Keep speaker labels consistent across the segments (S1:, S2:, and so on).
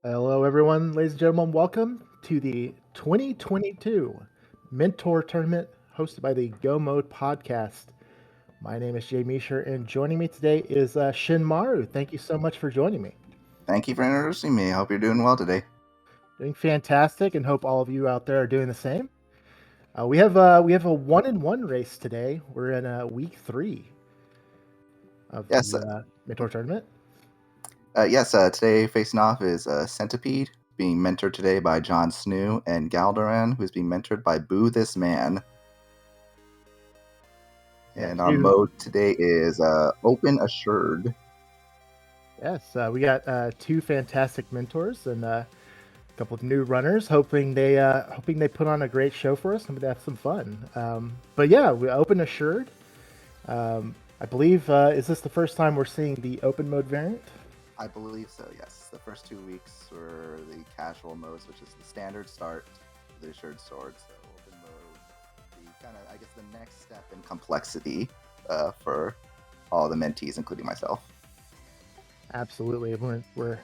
S1: Hello, everyone, ladies and gentlemen. Welcome to the 2022 Mentor Tournament hosted by the Go Mode podcast. My name is Jmeasher, and joining me today is Shinmaru. Thank you so much for joining me.
S2: Thank you for introducing me. I hope you're doing well today.
S1: Doing fantastic, and hope all of you out there are doing the same. We have a 1-in-1 race today. We're in week 3 of
S2: Yes,
S1: the Mentor Tournament.
S2: Today facing off is Cen7ipede, being mentored today by JohnSnuu, and Galdaran, who's being mentored by Boothisman. And our mode today is Open Assured.
S1: Yes, we got 2 fantastic mentors and a couple of new runners. Hoping they put on a great show for us and we have some fun. But yeah, we Open Assured. I believe is this the first time we're seeing the open mode variant?
S2: I believe so. Yes, the first 2 weeks were the casual modes, which is the standard start, the assured sword. So open mode, the kind of the next step in complexity for all the mentees, including myself.
S1: Absolutely, we're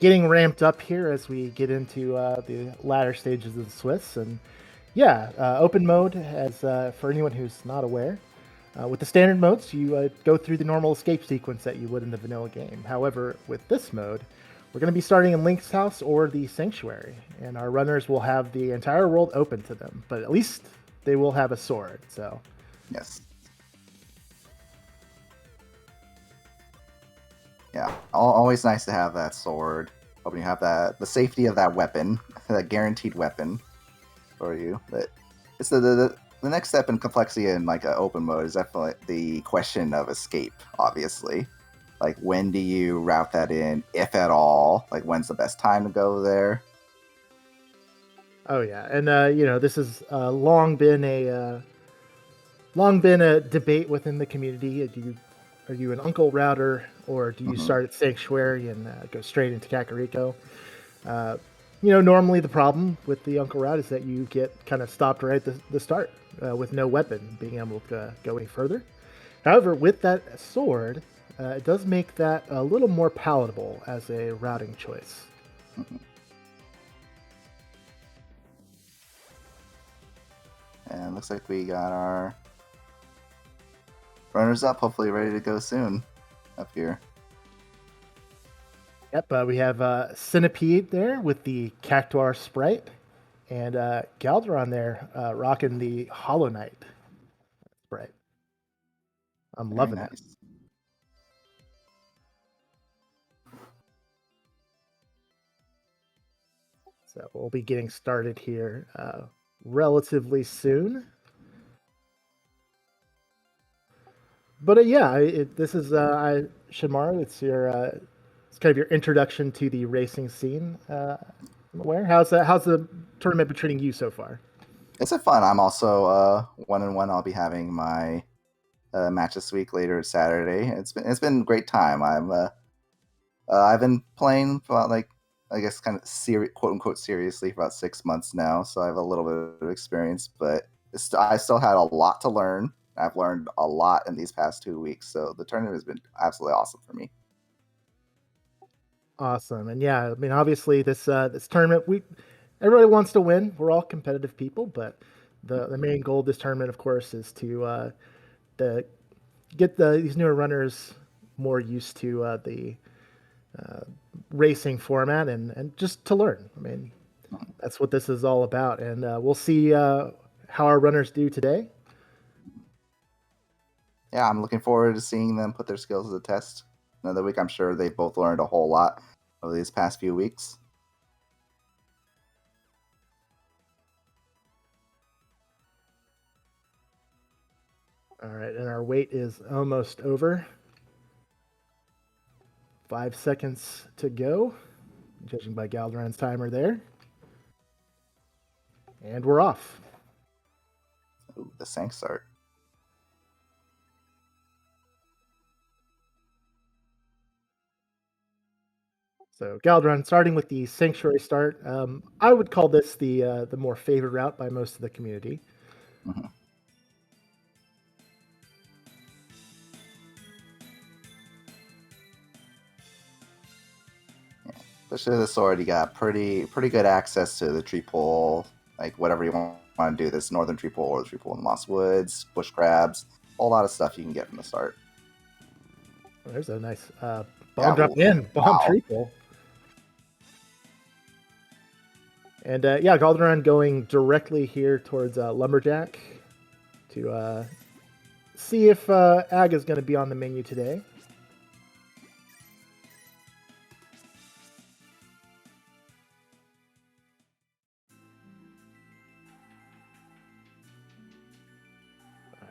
S1: getting ramped up here as we get into the latter stages of the Swiss, and yeah, open mode as for anyone who's not aware. With the standard modes, you go through the normal escape sequence that you would in the vanilla game. However, with this mode, we're going to be starting in Link's house or the Sanctuary, and our runners will have the entire world open to them, but at least they will have a sword, so...
S2: Yes. Yeah, always nice to have that sword. Hoping you have the safety of that weapon, that guaranteed weapon for you. But it's the next step in complexity in like an open mode is definitely the question of escape. Obviously, like when do you route that in, if at all? Like when's the best time to go there?
S1: Oh yeah, and this has long been a debate within the community. Are you an Uncle router, or do you start at Sanctuary and go straight into Kakariko? Normally the problem with the Uncle route is that you get kind of stopped right at the start with no weapon being able to go any further. However, with that sword, it does make that a little more palatable as a routing choice.
S2: And looks like we got our runners up, hopefully ready to go soon up here.
S1: Yep, we have Cen7ipede there with the Cactuar sprite, and Galdaran there rocking the Hollow Knight sprite. I'm loving it. So we'll be getting started here relatively soon. But this is Shimaru. It's kind of your introduction to the racing scene. I'm aware. How's the tournament been treating you so far?
S2: It's a fun. I'm also 1-in-1. I'll be having my match this week later Saturday. It's been a great time. I've been playing for about kind of quote unquote seriously for about 6 months now, so I have a little bit of experience, but I still had a lot to learn. I've learned a lot in these past 2 weeks, so the tournament has been absolutely awesome for me.
S1: Awesome, and yeah, I mean, obviously this tournament, everybody wants to win. We're all competitive people, but the main goal of this tournament, of course, is to get these newer runners more used to the racing format and just to learn. I mean, that's what this is all about, and we'll see how our runners do today.
S2: Yeah, I'm looking forward to seeing them put their skills to the test another week. I'm sure they've both learned a whole lot over these past few weeks.
S1: All right, and our wait is almost over. 5 seconds to go, judging by Galdaran's timer there. And we're off.
S2: Ooh, the Sank start.
S1: So Galdaran, starting with the Sanctuary start, I would call this the more favored route by most of the community.
S2: Mm-hmm. Especially the sword, you got pretty good access to the tree pole, like whatever you want to do. This northern tree pole or the tree pole in the moss woods, bush crabs, a whole lot of stuff you can get from the start.
S1: There's a nice bomb
S2: Yeah,
S1: drop in, bomb
S2: wow.
S1: triple. And yeah, Galdaran going directly here towards Lumberjack to see if Ag is going to be on the menu today.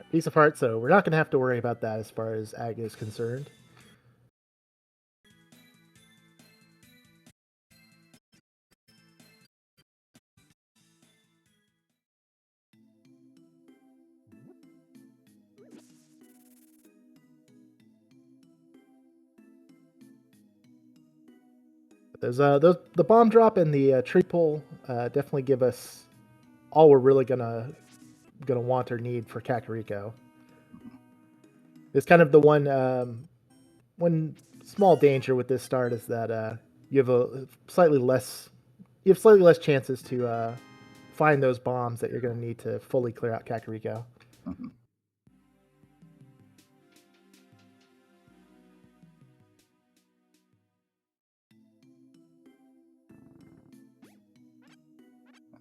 S1: Piece of heart, so we're not going to have to worry about that as far as Ag is concerned. There's the bomb drop and the tree pull definitely give us all we're really gonna want or need for Kakariko. It's kind of the one small danger with this start is that you have a slightly less chances to find those bombs that you're going to need to fully clear out Kakariko.
S2: Mhm.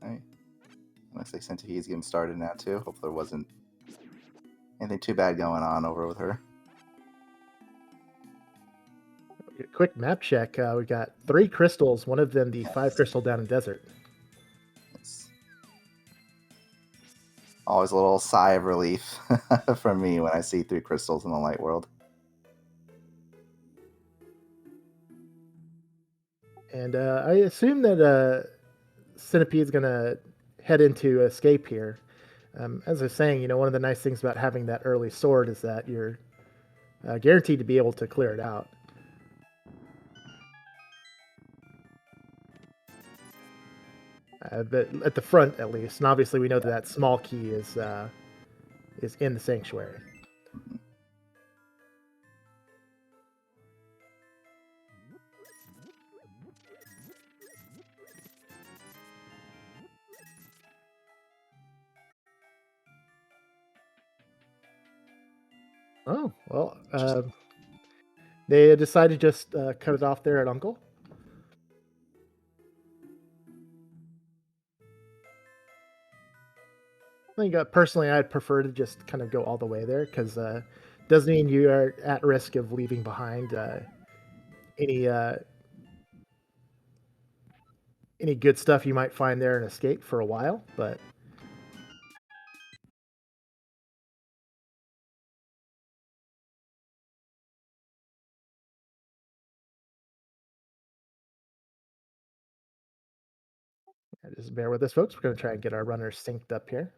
S2: Right. Looks like Centipede's getting started now too. Hope there wasn't anything too bad going on over with her.
S1: Quick map check. We got 3 crystals. One of them the 5
S2: Yes.
S1: crystal down in desert.
S2: It's always a little sigh of relief for me when I see 3 crystals in the light world.
S1: And I assume that Centipede's going to head into escape here. As I was saying, one of the nice things about having that early sword is that you're guaranteed to be able to clear it out. But at the front, at least, and obviously we know that that small key is in the sanctuary.
S2: Mhm.
S1: Oh well,
S2: Just
S1: they decided to just cut it off there at Uncle. I think personally, I'd prefer to just kind of go all the way there because doesn't mean you are at risk of leaving behind any uh, any good stuff you might find there and escape for a while. But just bear with us, folks. We're going to try and get our runners synced up here.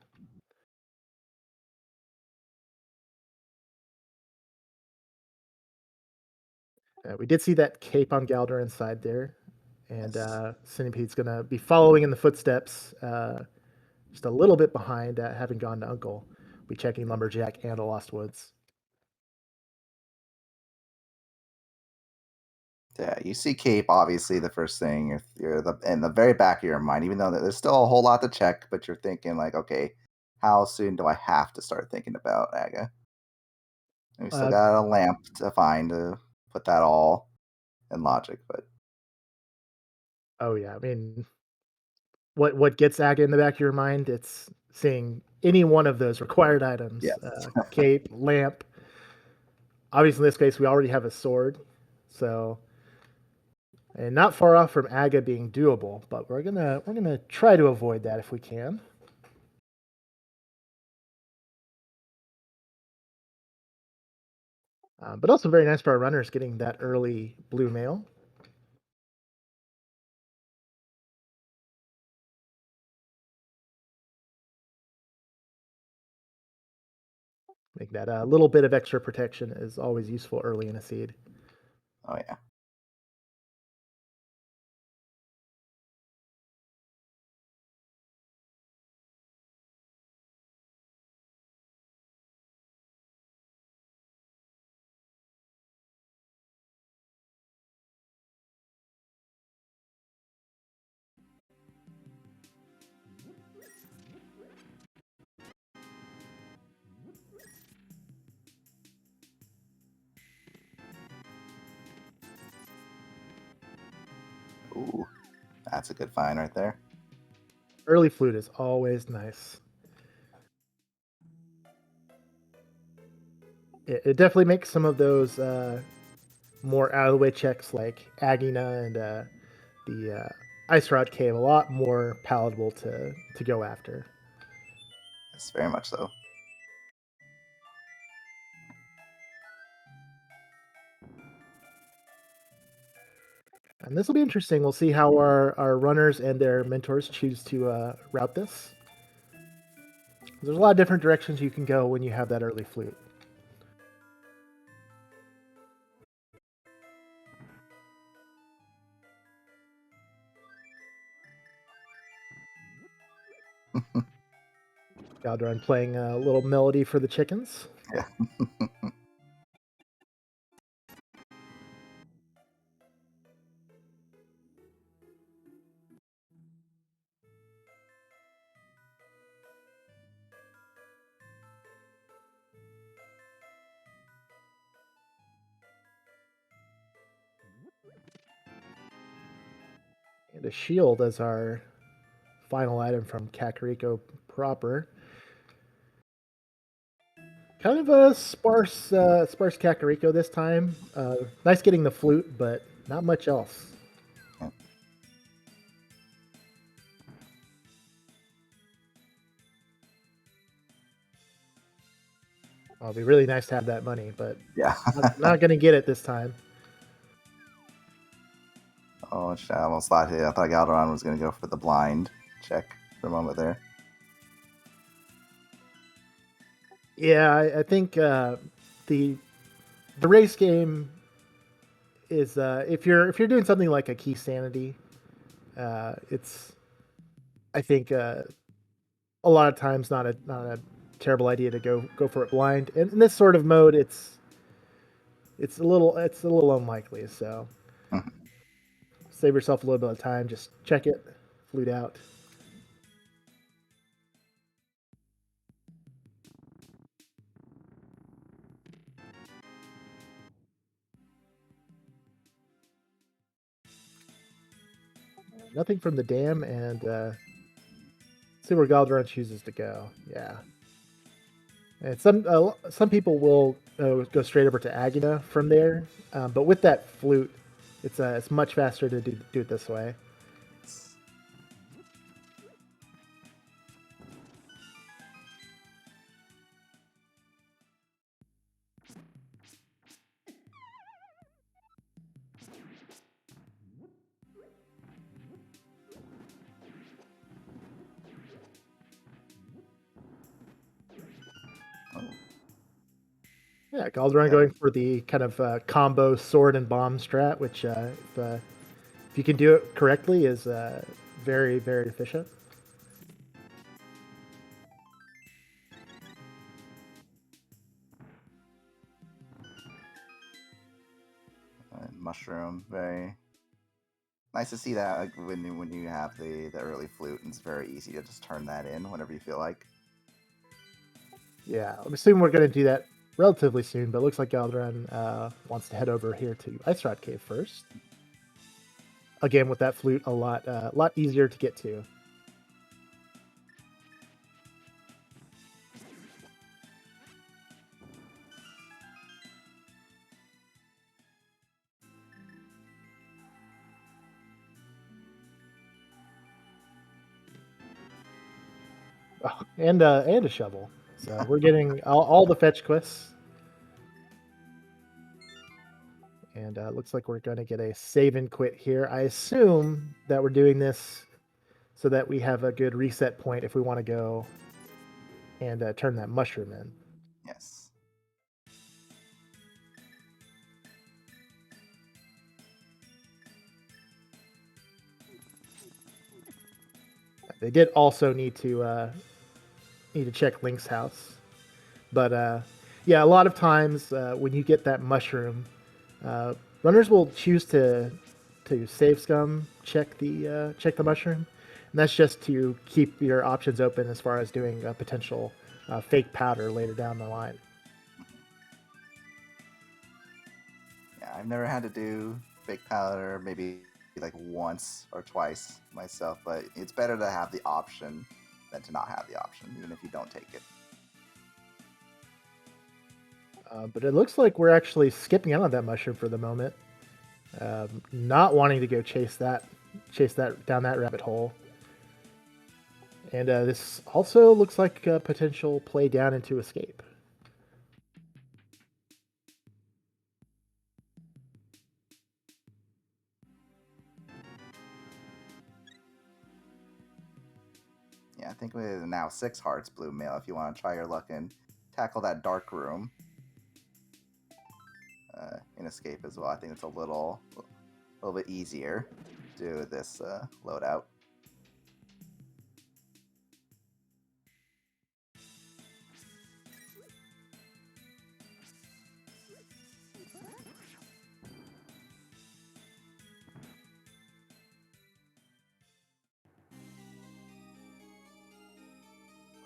S1: We did see that cape on Galdaran side there, and
S2: yes.
S1: Centipede's going to be following in the footsteps, just a little bit behind, having gone to Uncle. Be checking Lumberjack and the Lost Woods.
S2: Yeah, you see Cape obviously the first thing. If you're in the very back of your mind, even though there's still a whole lot to check, but you're thinking like, okay, how soon do I have to start thinking about Aga? And we still
S1: Uh,
S2: got a lamp to find to put that all in logic, but
S1: oh yeah, I mean, what gets Aga in the back of your mind? It's seeing any one of those required items:
S2: yes.
S1: cape, lamp. Obviously, in this case, we already have a sword, so and not far off from Aga being doable. But we're gonna try to avoid that if we can. But also very nice for our runners getting that early blue mail. Make that a little bit of extra protection is always useful early in a seed.
S2: Oh yeah. Ooh, that's a good find right there.
S1: Early flute is always nice. It definitely makes some of those more out of the way checks like Agina and the Ice Rod Cave a lot more palatable to go after.
S2: Yes, very much so.
S1: And this will be interesting. We'll see how our runners and their mentors choose to route this. There's a lot of different directions you can go when you have that early flute. Galdaran playing a little melody for the chickens.
S2: Yeah.
S1: And a shield as our final item from Kakariko proper. Kind of a sparse Kakariko this time. Nice getting the flute, but not much else.
S2: Yeah.
S1: It'd be really nice to have that money, but
S2: Yeah.
S1: not going to get it this time.
S2: Oh, shit, I almost thought Galdaran was going to go for the blind check for a moment there.
S1: Yeah, I think the race game is if you're doing something like a key sanity, it's I think a lot of times not a terrible idea to go for it blind. And in this sort of mode, it's a little unlikely. So
S2: Mhm.
S1: save yourself a little bit of time. Just check it, flute out. Nothing from the dam, and see where Galdaran chooses to go. Yeah, and some people will go straight over to Agina from there, but with that flute, it's much faster to do it this way.
S2: Oh,
S1: Yeah, Galdaran
S2: yeah.
S1: going for the kind of combo sword and bomb strat, which if you can do it correctly, is very very efficient.
S2: Mushroom, very nice to see that when you have the early flute, and it's very easy to just turn that in whenever you feel like.
S1: Yeah, I'm assuming we're going to do that relatively soon, but it looks like Galdaran wants to head over here to Ice Rod Cave first. Again, with that flute, a lot easier to get to. Oh, and a shovel. So we're getting all the fetch quests. And looks like we're going to get a save and quit here. I assume that we're doing this so that we have a good reset point if we want to go and turn that mushroom in.
S2: Yes.
S1: They did also need to check Link's house, but yeah, a lot of times when you get that mushroom, uh, runners will choose to save scum check the mushroom, and that's just to keep your options open as far as doing a potential fake powder later down the line.
S2: Yeah, I've never had to do fake powder. Maybe like once or twice myself, but it's better to have the option than to not have the option, even if you don't take it.
S1: But it looks like we're actually skipping out on that mushroom for the moment. Not wanting to go chase that down that rabbit hole. And this also looks like a potential play down into escape.
S2: Yeah, I think we have now 6 hearts, blue male, if you want to try your luck and tackle that dark room in escape as well. I think it's a little bit easier to do this loadout.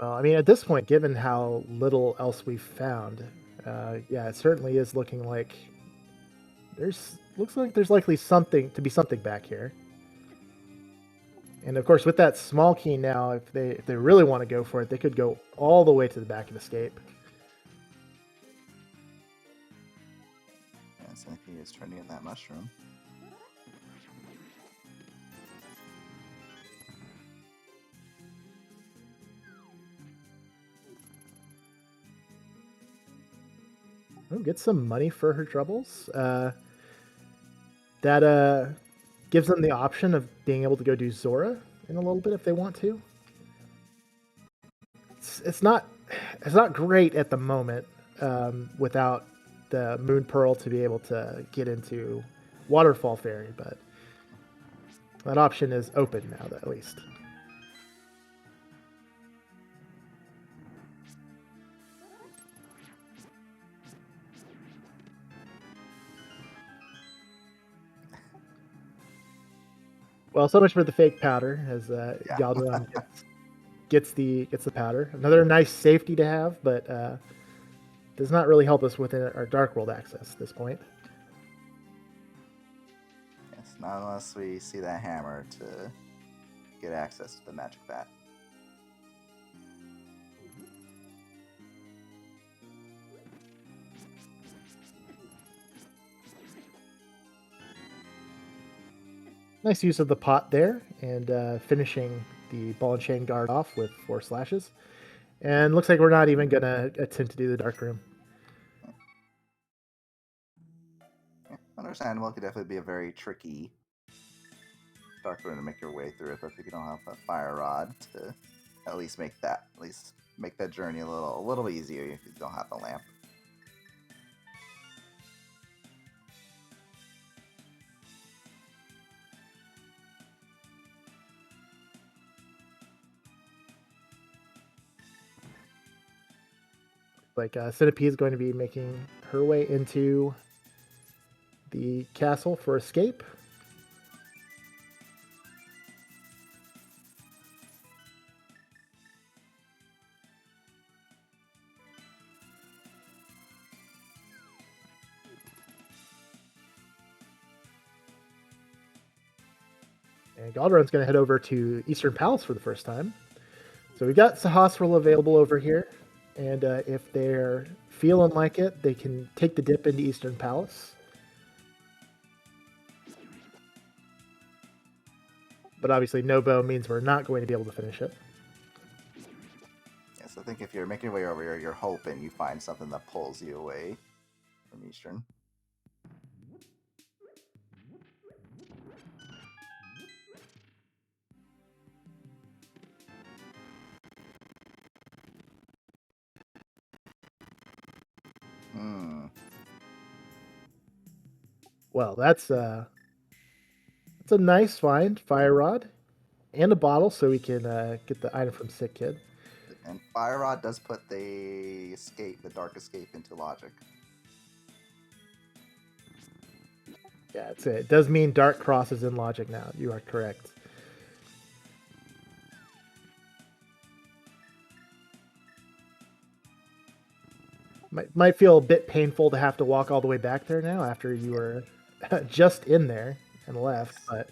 S1: Well, I mean, at this point, given how little else we've found, yeah, it certainly is looking like looks like there's likely something back here. And of course, with that small key now, if they really want to go for it, they could go all the way to the back and escape.
S2: Yeah, so I think he is trying to get that mushroom.
S1: Oh, get some money for her troubles. That gives them the option of being able to go do Zora in a little bit if they want to. It's not great at the moment without the Moon Pearl to be able to get into Waterfall Fairy, but that option is open now, at least. Well, so much for the fake powder, as Galdaran gets the powder. Another nice safety to have, but does not really help us with our Dark World access at this point.
S2: Yes, not unless we see that hammer to get access to the magic bat.
S1: Nice use of the pot there, and finishing the ball and chain guard off with 4 slashes. And looks like we're not even going to attempt to do the dark room.
S2: Yeah, understandable. It could definitely be a very tricky dark room to make your way through it, but if you don't have a fire rod to at least make that journey a little easier if you don't have the lamp.
S1: Like Cen7ipede is going to be making her way into the castle for escape. And Galdaran's going to head over to Eastern Palace for the first time. So we got Sahasrahla available over here. And if they're feeling like it, they can take the dip into Eastern Palace. But obviously, no bow means we're not going to be able to finish it.
S2: Yes, I think if you're making your way over here, you're hoping you find something that pulls you away from Eastern.
S1: Well, that's a nice find, fire rod, and a bottle, so we can get the item from Sick Kid.
S2: And Fire Rod does put the Dark Escape into logic.
S1: Yeah, it does mean Dark Cross is in logic now. You are correct. Might feel a bit painful to have to walk all the way back there now after you were just in there and left, but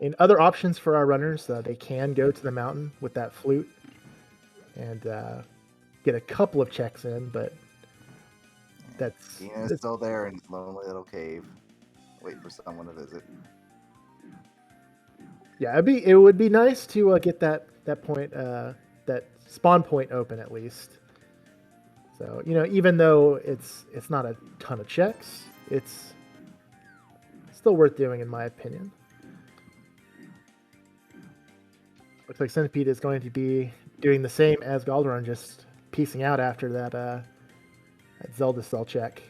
S1: In other options for our runners, they can go to the mountain with that flute and get a couple of checks in, but that's
S2: Ian is still there in his lonely little cave, waiting for someone to visit.
S1: yeah. It would be nice to get that point that spawn point open at least. So even though it's not a ton of checks, it's still worth doing in my opinion. Looks like Cen7ipede is going to be doing the same as Galdaran, just piecing out after that Zelda cell check.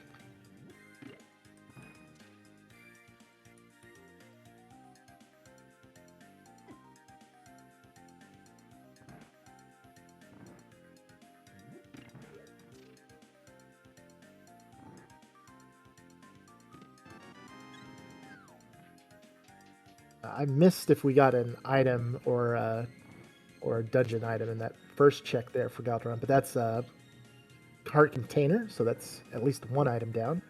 S1: I missed if we got an item or a dungeon item in that first check there for Galdaran, but that's a cart container, so that's at least one item down.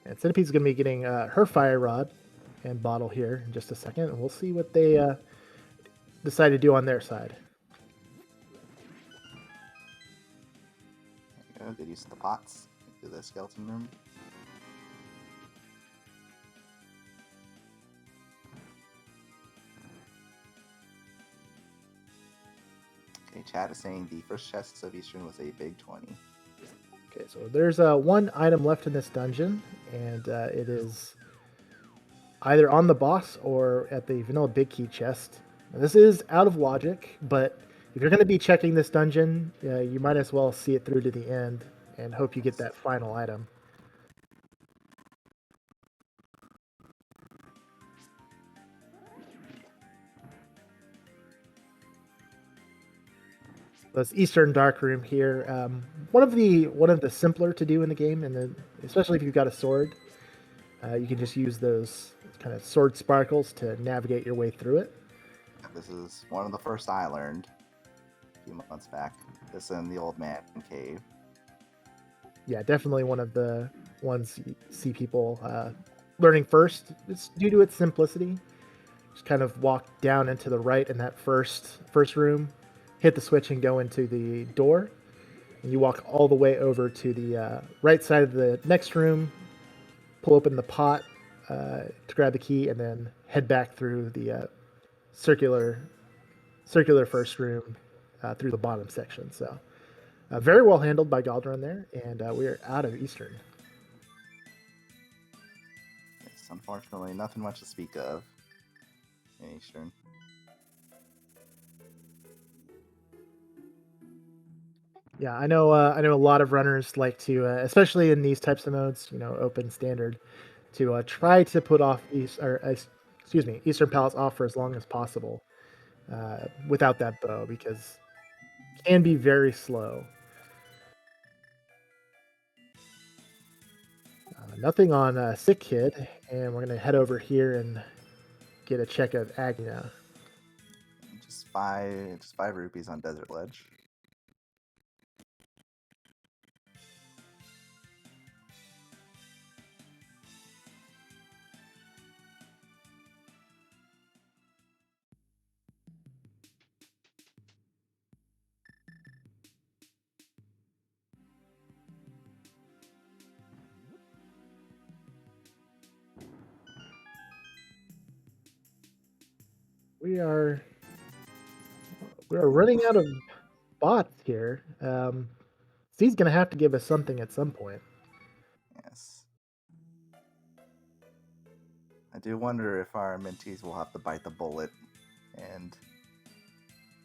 S1: And Centipede's going to be getting her fire rod and bottle here in just a second, and we'll see what they decide to do on their side.
S2: There you go. Good use of the pots into the skeleton room. Okay, chat is saying the first chest of Eastern was a big 20.
S1: Okay, so there's one item left in this dungeon, and it is either on the boss or at the vanilla big key chest. Now, this is out of logic, but if you're going to be checking this dungeon, you might as well see it through to the end and hope you get that final item. This Eastern Dark Room here, one of the simpler to do in the game, and then especially if you've got a sword, you can just use those kind of sword sparkles to navigate your way through it.
S2: This is one of the first I learned a few months back. This in the old man cave.
S1: Yeah, definitely one of the ones you see people learning first. It's due to its simplicity. Just kind of walk down into the right in that first room, hit the switch and go into the door. And you walk all the way over to the right side of the next room, pull open the pot to grab the key, and then head back through the circular first room through the bottom section. So very well handled by Galdaran there, and we are out of Eastern.
S2: Yes, unfortunately, nothing much to speak of in Eastern.
S1: Yeah, I know. I know a lot of runners like to, especially in these types of modes, open standard, to try to put off Eastern Palace off for as long as possible without that bow, because it can be very slow. Nothing on Sick Kid, and we're gonna head over here and get a check of Agna.
S2: Just five rupees on Desert Ledge.
S1: We are running out of bots here. He's gonna have to give us something at some point.
S2: Yes. I do wonder if our mentees will have to bite the bullet and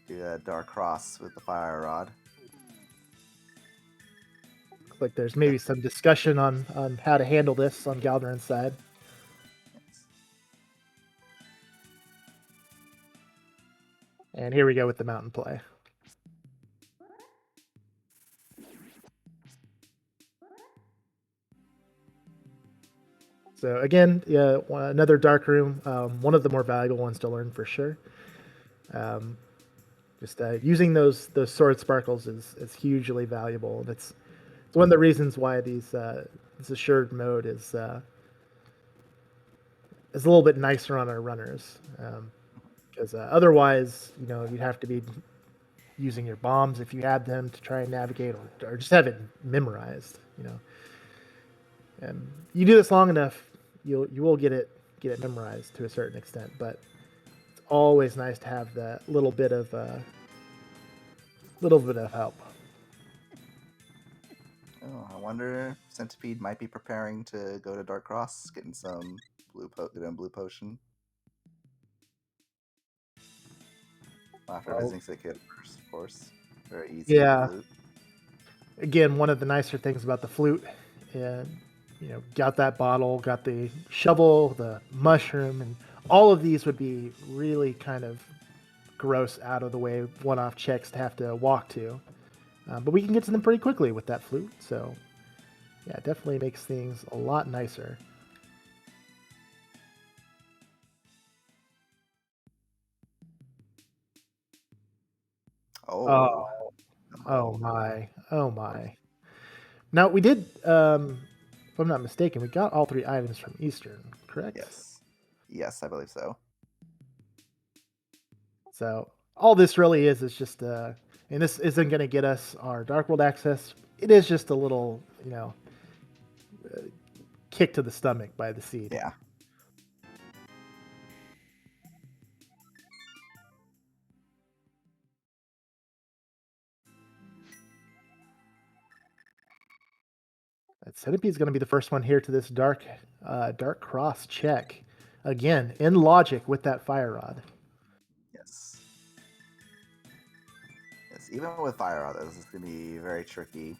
S2: do a Dark Cross with the fire rod.
S1: Looks like there's maybe some discussion on how to handle this on Galdaran's side.
S2: Yes.
S1: And here we go with the mountain play. So again, yeah, another dark room, one of the more valuable ones to learn for sure. Just using those sword sparkles is hugely valuable, and it's one of the reasons why this assured mode is a little bit nicer on our runners. Because otherwise, you'd have to be using your bombs if you had them to try and navigate, or just have it memorized. And you do this long enough, you will get it memorized to a certain extent. But it's always nice to have that little bit of help.
S2: Oh, I wonder if Centipede might be preparing to go to Dark Cross, getting some blue potion. After
S1: Well,
S2: visiting Sick first, of course. Very easy with the
S1: yeah.
S2: flute.
S1: Again, one of the nicer things about the flute, and got that bottle, got the shovel, the mushroom, and all of these would be really kind of gross, out of the way, one-off checks to have to walk to. But we can get to them pretty quickly with that flute, so yeah, it definitely makes things a lot nicer.
S2: Oh,
S1: Oh, oh
S2: no.
S1: my, oh my. Now we did, if I'm not mistaken, we got all 3 items from Eastern, correct?
S2: Yes. Yes, I believe so.
S1: So all this really is just, and this isn't going to get us our Dark World access. It is just a little, kick to the stomach by the seed.
S2: Yeah.
S1: That Centipede is going to be the first one here to this dark cross check. Again, in logic with that fire rod.
S2: Yes. Yes, even with Fire Rod, this is going to be very tricky.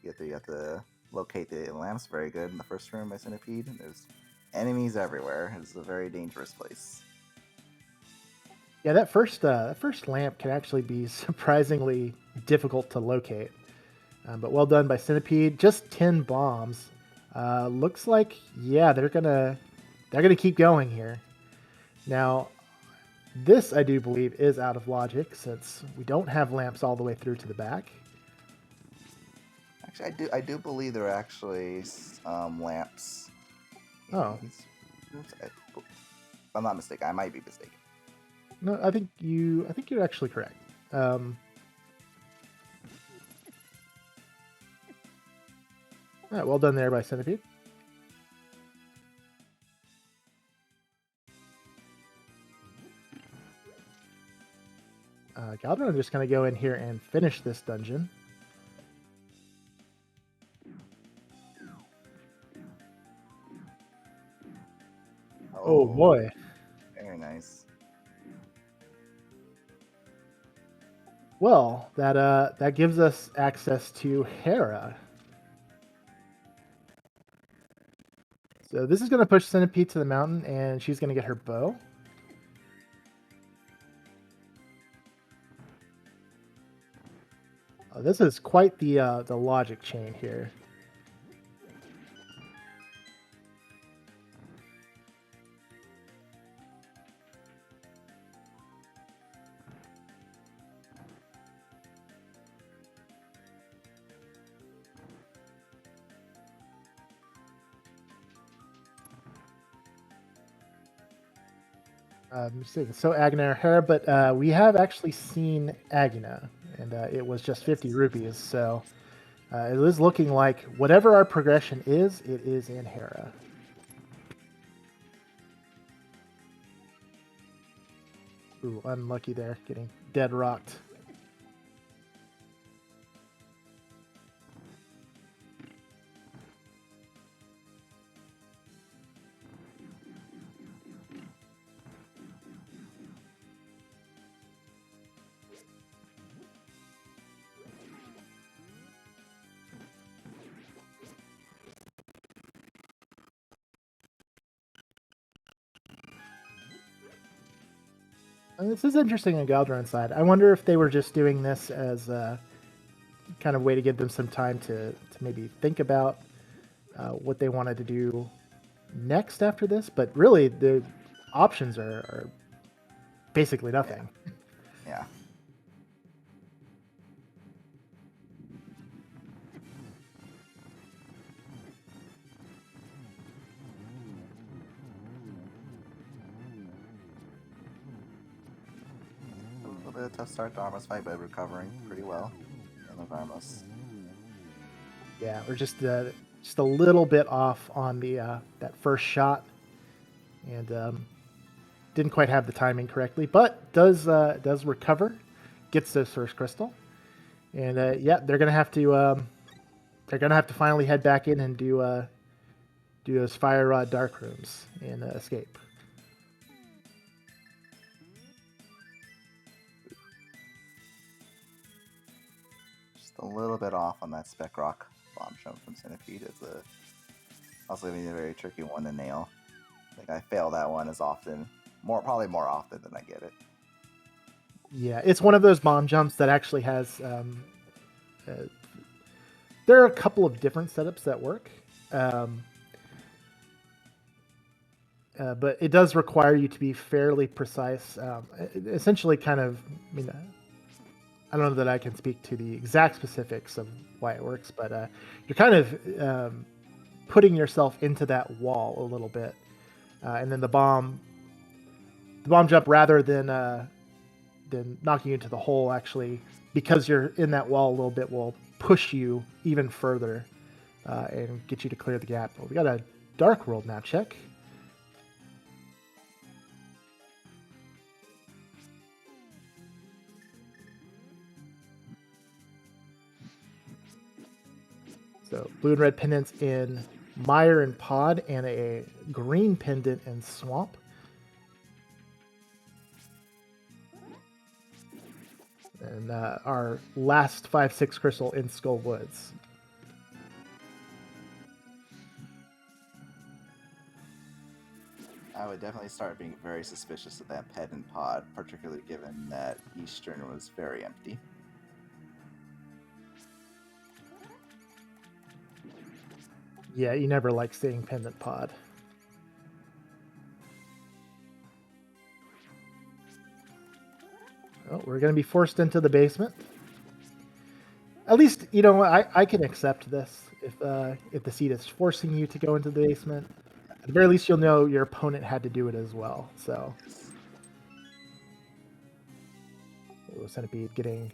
S2: You have to locate the lamps very good in the first room by Centipede. There's enemies everywhere. It's a very dangerous place.
S1: Yeah, that first lamp can actually be surprisingly difficult to locate. But well done by Centipede. Just 10 bombs. Looks like, yeah, they're gonna keep going here. Now, this I do believe is out of logic, since we don't have lamps all the way through to the back.
S2: Actually, I do believe there are actually lamps.
S1: Oh,
S2: If I'm not mistaken. I might be mistaken.
S1: no, I think you're actually correct. All right, well done there by Centipede. Galdaran, I'm just going to go in here and finish this dungeon. Oh boy.
S2: Very nice.
S1: Well, that gives us access to Hera. So this is going to push Centipede to the mountain, and she's going to get her bow. This is quite the logic chain here. So Agna or Hera, but we have actually seen Agna, and it was just 50 rupees. So it is looking like whatever our progression is, it is in Hera. Ooh, unlucky there, getting dead rocked. This is interesting on Galdaran's side. I wonder if they were just doing this as a kind of way to give them some time to maybe think about what they wanted to do next after this. But really, the options are basically nothing.
S2: Yeah. a tough start to Armos fight, but recovering pretty well. And with Armos.
S1: Yeah, we're just a little bit off on the that first shot, and didn't quite have the timing correctly, but does recover, gets this first crystal, and yeah, they're gonna have to finally head back in and do those fire rod dark rooms and escape.
S2: Just a little bit off on that spec rock bomb jump from Cen7ipede. It's also going to be a very tricky one to nail. I think I fail that one as often, probably more often than I get it.
S1: Yeah, it's one of those bomb jumps that actually has. There are a couple of different setups that work, but it does require you to be fairly precise. Essentially, kind of. I mean, I don't know that I can speak to the exact specifics of why it works, but you're kind of putting yourself into that wall a little bit, and then the bomb jump, rather than knocking you into the hole, actually, because you're in that wall a little bit, will push you even further and get you to clear the gap. Well, we got a Dark World now. Check. So blue and red pendants in Mire and Pod, and a green pendant in Swamp. And our last 5/6 crystal in Skull Woods.
S2: I would definitely start being very suspicious of that pendant pod, particularly given that Eastern was very empty.
S1: Yeah, you never like seeing pendant pod. Oh, we're going to be forced into the basement. At least, you know, I can accept this if the seed is forcing you to go into the basement. At the very least, you'll know your opponent had to do it as well. So, Cen7ipede getting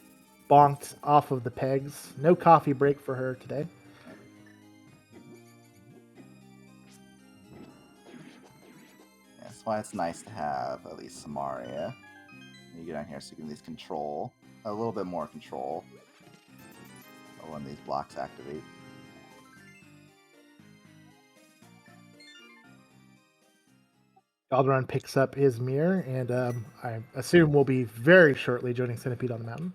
S1: bonked off of the pegs. No coffee break for her today.
S2: That's why it's nice to have at least Samaria. You get on here so you can at least control a little bit more control when these blocks activate.
S1: Galdaran picks up his mirror, and I assume we'll be very shortly joining Cen7ipede on the mountain.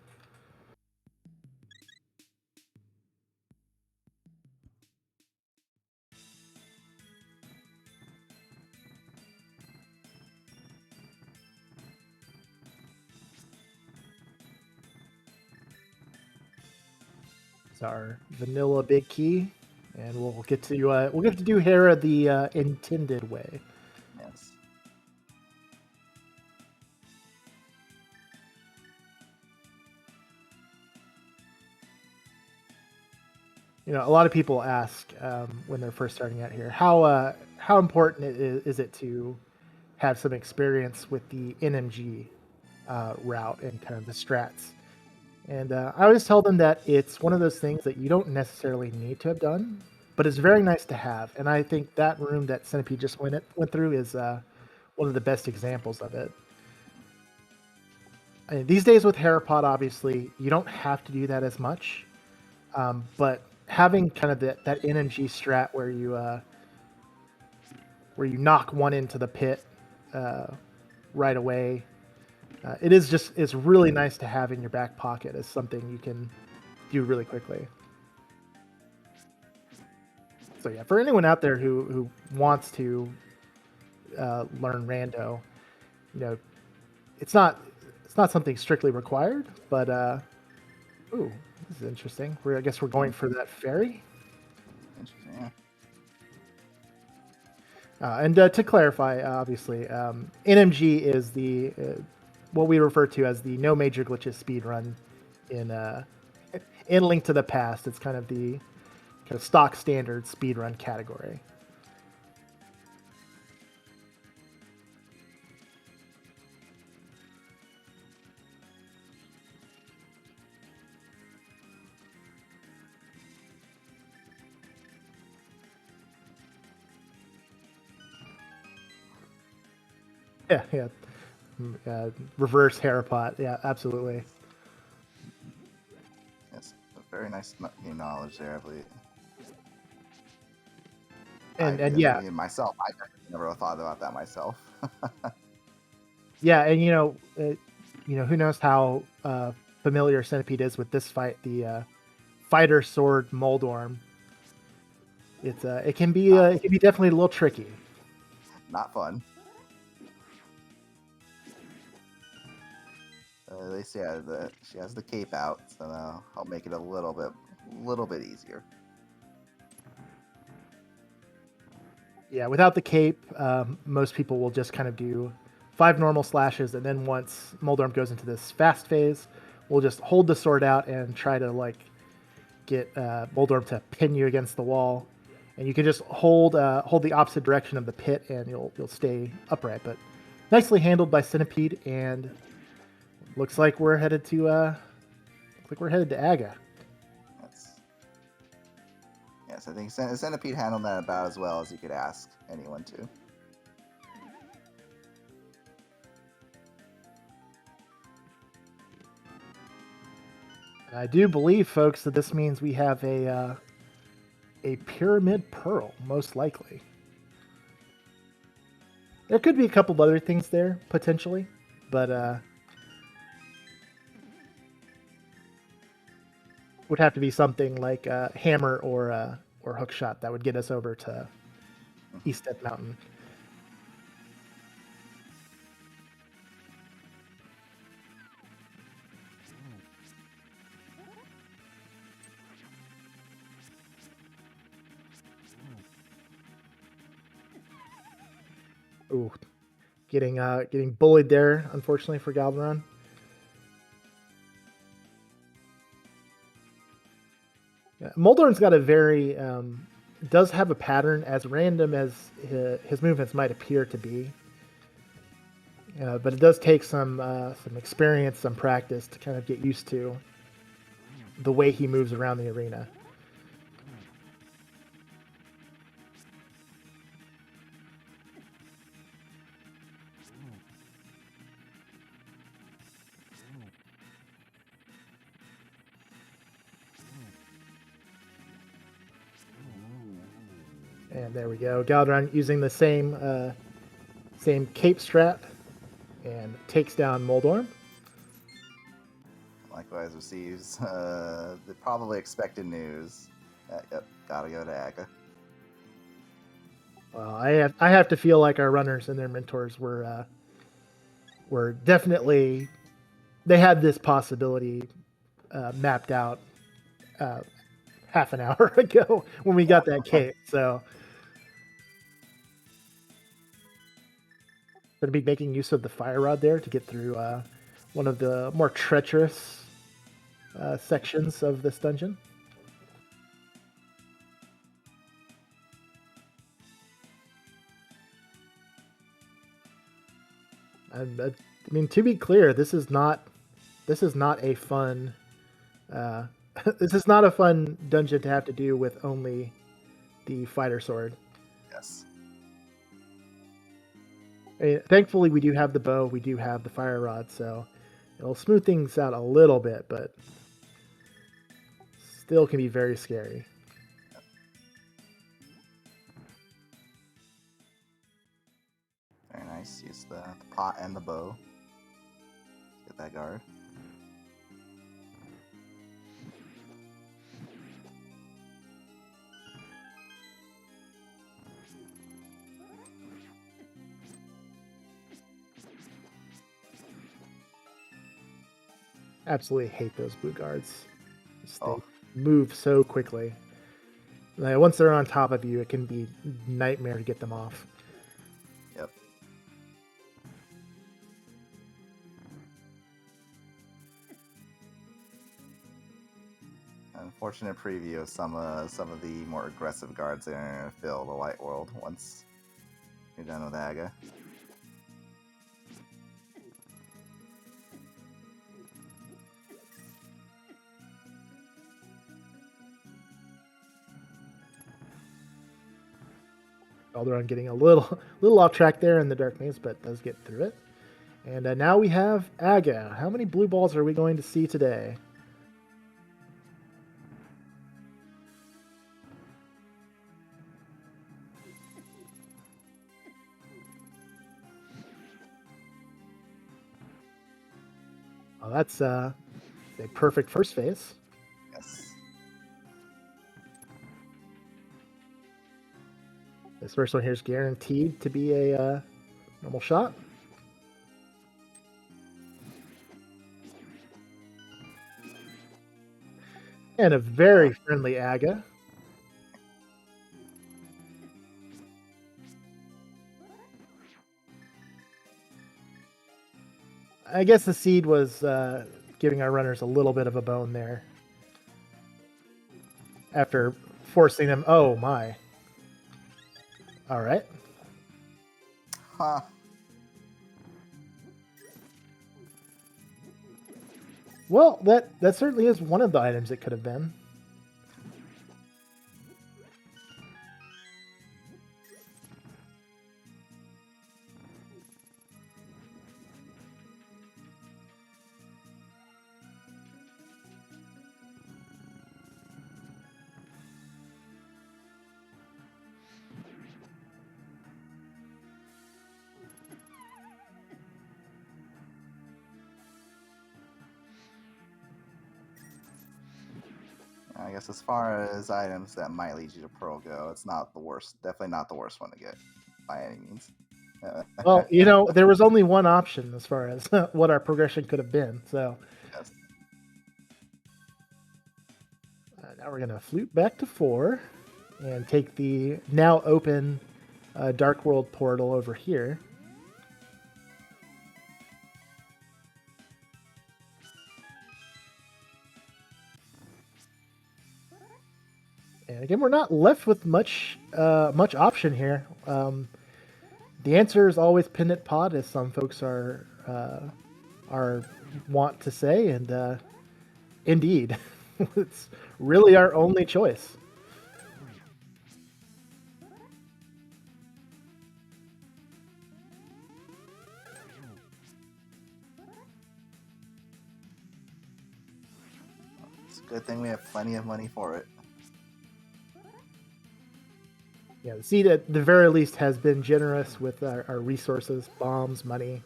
S1: It's our vanilla big key, and we'll get to do Hera the intended way.
S2: Yes.
S1: You know, a lot of people ask when they're first starting out here, how important is it to have some experience with the NMG route and kind of the strats. And I always tell them that it's one of those things that you don't necessarily need to have done, but it's very nice to have. And I think that room that Cen7ipede just went through is one of the best examples of it. I mean, these days with Herapod, obviously, you don't have to do that as much, but having kind of that NMG strat where you knock one into the pit right away. It's really nice to have in your back pocket as something you can do really quickly. So yeah, for anyone out there who wants to learn Rando, you know, it's not something strictly required, but ooh, this is interesting. I guess we're going for that fairy.
S2: Interesting, yeah.
S1: And to clarify, obviously, NMG is the what we refer to as the no major glitches speed run in Link to the Past. It's kind of the stock standard speed run category. Yeah, yeah. Reverse Harapot. Yeah, absolutely.
S2: Yes, very nice new knowledge there. I believe.
S1: And yeah,
S2: Myself, I never thought about that myself.
S1: yeah, and who knows how familiar Centipede is with this fight, the fighter sword Moldorm. It can be definitely a little tricky.
S2: Not fun. At least yeah, she has the cape out, so I'll make it a little bit easier.
S1: Yeah, without the cape, most people will just kind of do 5 normal slashes, and then once Moldorm goes into this fast phase, we'll just hold the sword out and try to like get Moldorm to pin you against the wall, and you can just hold the opposite direction of the pit, and you'll stay upright. But nicely handled by Centipede, and looks like we're headed to Aga.
S2: Yes, I think Centipede handled that about as well as you could ask anyone to.
S1: I do believe, folks, that this means we have a Pyramid Pearl, most likely. There could be a couple of other things there, potentially, but would have to be something like a hammer or hook shot that would get us over to East Step Mountain. Ooh, getting bullied there, unfortunately for Galdaran. Yeah, Moldorm's got a very does have a pattern as random as his movements might appear to be, but it does take some experience, some practice to kind of get used to the way he moves around the arena. And there we go. Galdaran using the same cape strap and takes down Moldorm.
S2: Likewise receives the probably expected news. Yep, gotta go to Aga.
S1: Well, I have to feel like our runners and their mentors were definitely they had this possibility mapped out half an hour ago when we got that cape. So going to be making use of the fire rod there to get through one of the more treacherous sections of this dungeon. I mean, to be clear, this is not a fun this is not a fun dungeon to have to do with only the fighter sword.
S2: Yes.
S1: I mean, thankfully, we do have the bow, we do have the fire rod, so it'll smooth things out a little bit, but still can be very scary.
S2: Very nice. Use the pot and the bow. Get that guard.
S1: Absolutely hate those blue guards. They move so quickly. Like, once they're on top of you, it can be nightmare to get them off.
S2: Yep. Unfortunate preview of some of the more aggressive guards that are gonna fill the light world once you're done with Aga.
S1: Oh, Galdaran getting a little off track there in the Dark Maze, but does get through it. And now we have Aga. How many blue balls are we going to see today? Oh, that's a perfect first phase.
S2: Yes.
S1: This first one here is guaranteed to be a normal shot. And a very friendly Aga. I guess the seed was giving our runners a little bit of a bone there. After forcing them. Oh, my. All right.
S2: Huh.
S1: Well, that certainly is one of the items it could have been.
S2: I guess as far as items that might lead you to Pearl go, it's not the worst. Definitely not the worst one to get by any means.
S1: Well, there was only one option as far as what our progression could have been. So
S2: Yes.
S1: now we're going to flute back to 4 and take the now open Dark World portal over here. And again, we're not left with much option here. The answer is always Pendant Pod, as some folks are want to say, and indeed, it's really our only choice.
S2: It's a good thing we have plenty of money for it.
S1: Yeah, the seed at the very least has been generous with our resources, bombs, money.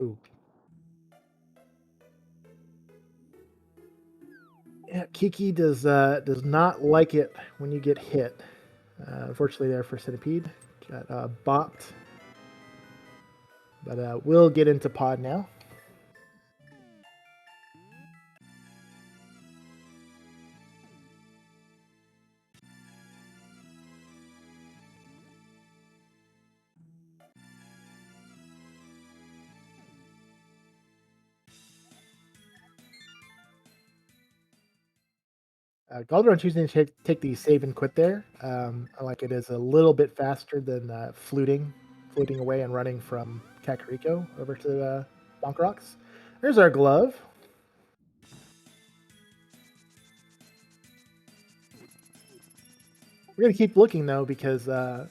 S1: Ooh. Yeah, Kiki does not like it when you get hit. Unfortunately, there for Cen7ipede, got bopped. But we'll get into pod now. Galdaran choosing to take the save and quit there. I like it is a little bit faster than fluting away and running from Kakariko over to Bonk Rocks. There's our glove. We're going to keep looking, though, because the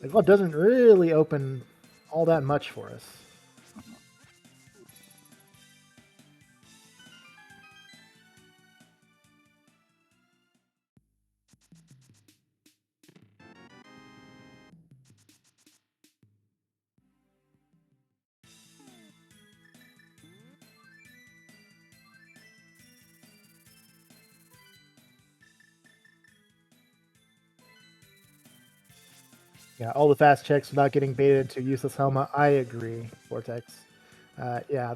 S1: glove doesn't really open all that much for us. Yeah, all the fast checks without getting baited into useless Helma. I agree, Vortex. Yeah,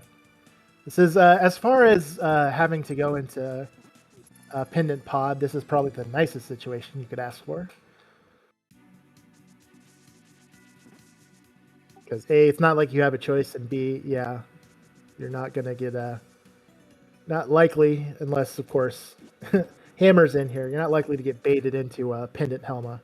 S1: this is as far as having to go into Pendant Pod. This is probably the nicest situation you could ask for. Because A, it's not like you have a choice, and B, yeah, you're not gonna get not likely, unless of course Hammer's in here. You're not likely to get baited into Pendant Helma.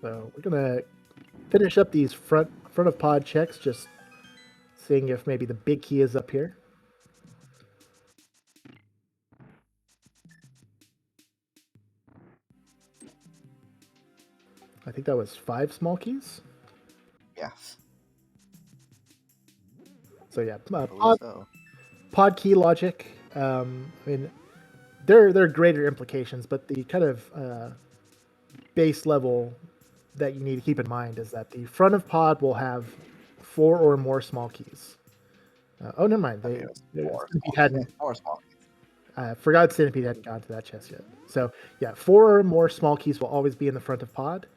S1: So we're gonna finish up these front of pod checks, just seeing if maybe the big key is up here. I think that was 5 small keys.
S2: Yeah.
S1: So yeah,
S2: I believe so.
S1: pod key logic. I mean, there are greater implications, but the kind of base level that you need to keep in mind is that the front of pod will have 4 or more small keys. Oh, never mind.
S2: Okay, it was
S1: Centipede hadn't.
S2: four small keys.
S1: I forgot Centipede hadn't gone to that chest yet. So yeah, 4 or more small keys will always be in the front of pod.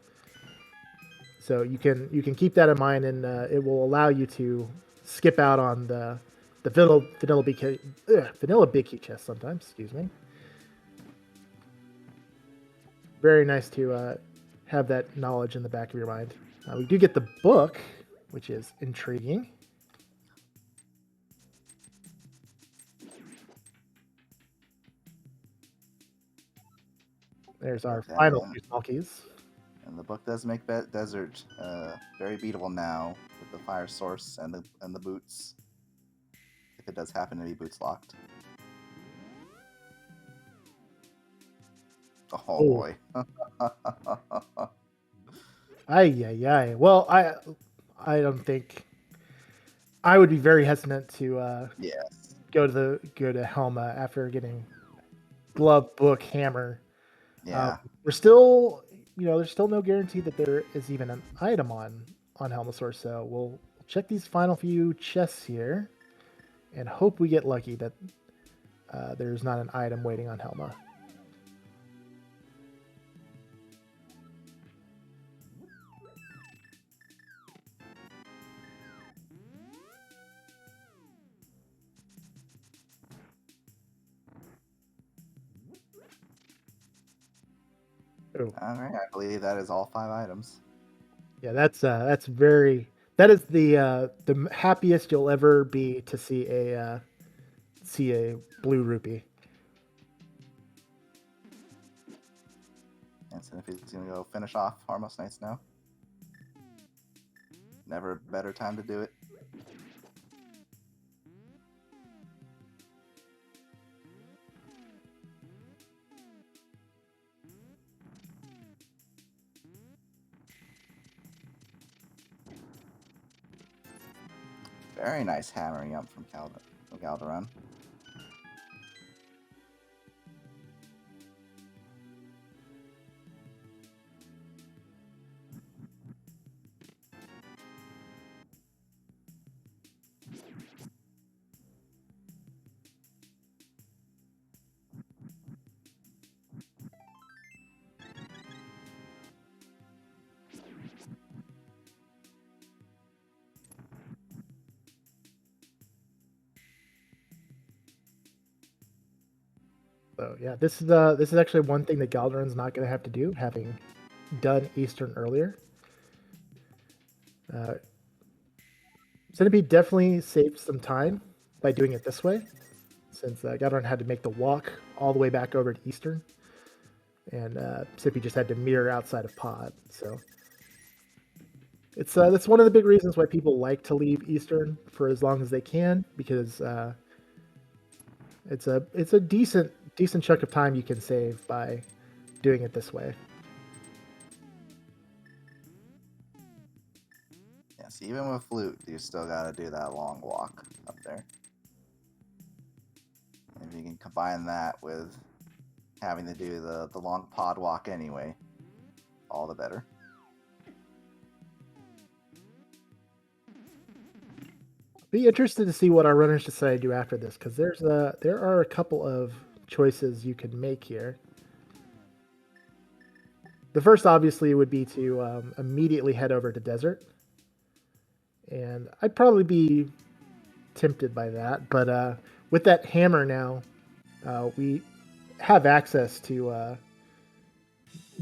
S1: So you can keep that in mind, and it will allow you to skip out on the vanilla big key chest sometimes. Excuse me. Very nice to have that knowledge in the back of your mind. We do get the book, which is intriguing. There's our
S2: Okay,
S1: final 2 small keys.
S2: And the book does make desert very beatable now with the fire source and the boots. If it does happen to be boots locked. Oh
S1: Ooh.
S2: boy.
S1: Ay. Well, I don't think I would be very hesitant to
S2: Yes.
S1: go to Helma after getting glove, book, hammer.
S2: Yeah.
S1: We're still, there's still no guarantee that there is even an item on Helmasaur. So we'll check these final few chests here, and hope we get lucky that there's not an item waiting on Helma. Oh.
S2: All right. I believe that is all 5 items.
S1: Yeah, that's very. That is the happiest you'll ever be to see a blue rupee.
S2: And so if he's gonna go finish off Harmless Knights now. Never a better time to do it. Very nice hammering up from Galdaran.
S1: So yeah, this is actually one thing that Galdaran's not going to have to do, having done Eastern earlier. Centipede definitely saved some time by doing it this way, since Galdaran had to make the walk all the way back over to Eastern, and Centipede just had to mirror outside of Pod. So it's that's one of the big reasons why people like to leave Eastern for as long as they can, because it's a decent chunk of time you can save by doing it this way.
S2: Yes, even with flute, you still gotta do that long walk up there. And if you can combine that with having to do the long pod walk anyway, all the better.
S1: Be interested to see what our runners decide to do after this, because there are a couple of choices you could make here. The first, obviously, would be to immediately head over to Desert, and I'd probably be tempted by that. But with that hammer now, we have access to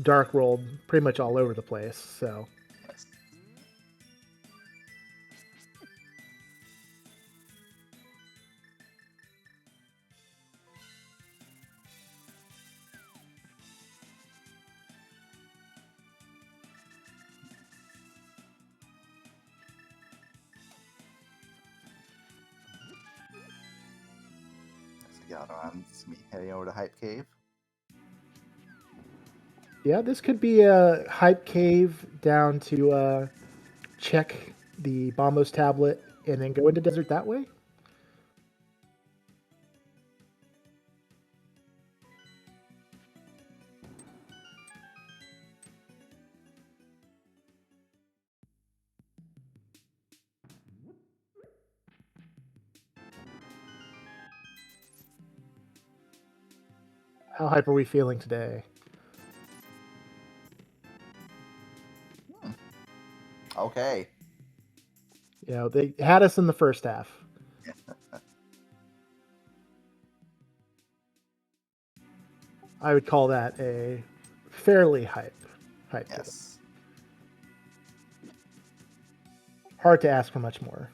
S1: Dark World pretty much all over the place. So
S2: Yes. Galdaran's heading over to Hype Cave.
S1: Yeah, this could be a hype cave down to check the Bombos tablet and then go into desert that way. How hype are we feeling today?
S2: Okay.
S1: You know, they had us in the first half. I would call that a fairly hype game.
S2: Yes.
S1: Hard to ask for much more.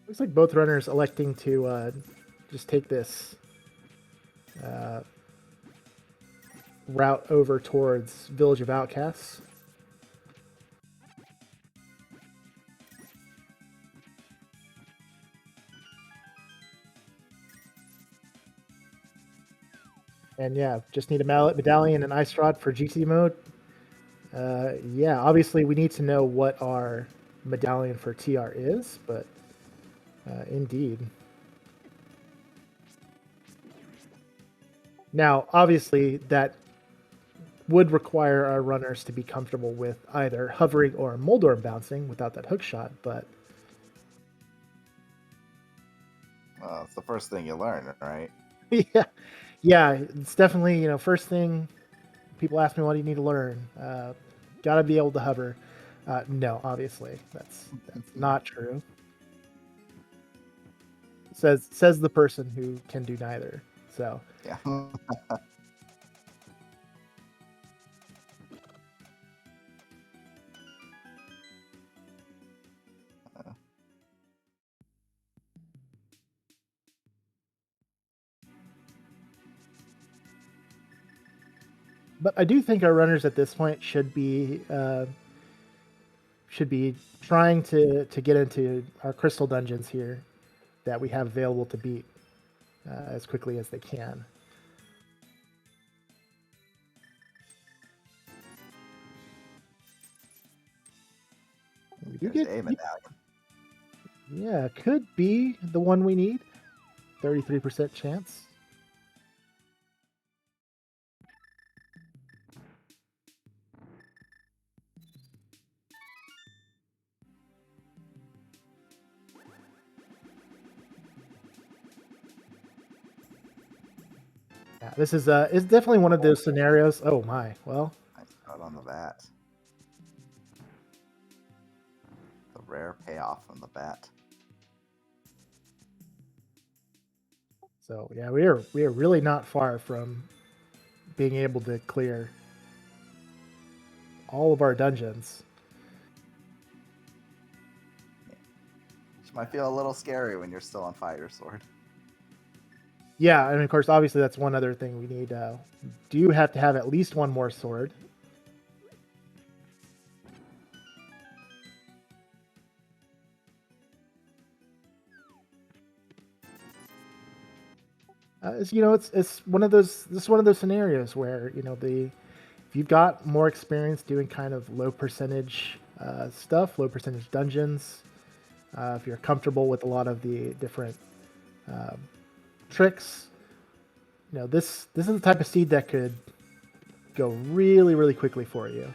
S1: Looks like both runners electing to just take this route over towards Village of Outcasts. And yeah, just need a medallion and ice rod for GT mode. Yeah, obviously we need to know what our medallion for TR is, but indeed. Now, obviously, that would require our runners to be comfortable with either hovering or Moldorm bouncing without that hook shot, but
S2: Well, it's the first thing you learn, right?
S1: yeah, it's definitely, first thing people ask me, what do you need to learn? Gotta be able to hover. No, obviously, that's not true. Says the person who can do neither. So
S2: Yeah.
S1: but I do think our runners at this point should be trying to get into our crystal dungeons here that we have available to beat as quickly as they can. We do
S2: There's
S1: get,
S2: a medallion.
S1: yeah, could be the one we need. 33% chance. Yeah, this is it's definitely one of those scenarios. Oh my, well,
S2: Nice shot on the bat. The rare payoff from the bat.
S1: so yeah, we are really not far from being able to clear all of our dungeons.
S2: Which might feel a little scary when you're still on Fire Sword.
S1: Yeah, and of course, obviously, that's one other thing we need. Do you have to have at least one more sword? It's one of those. This is one of those scenarios where if you've got more experience doing kind of low percentage stuff, low percentage dungeons, if you're comfortable with a lot of the different tricks, this is the type of seed that could go really, really quickly for you.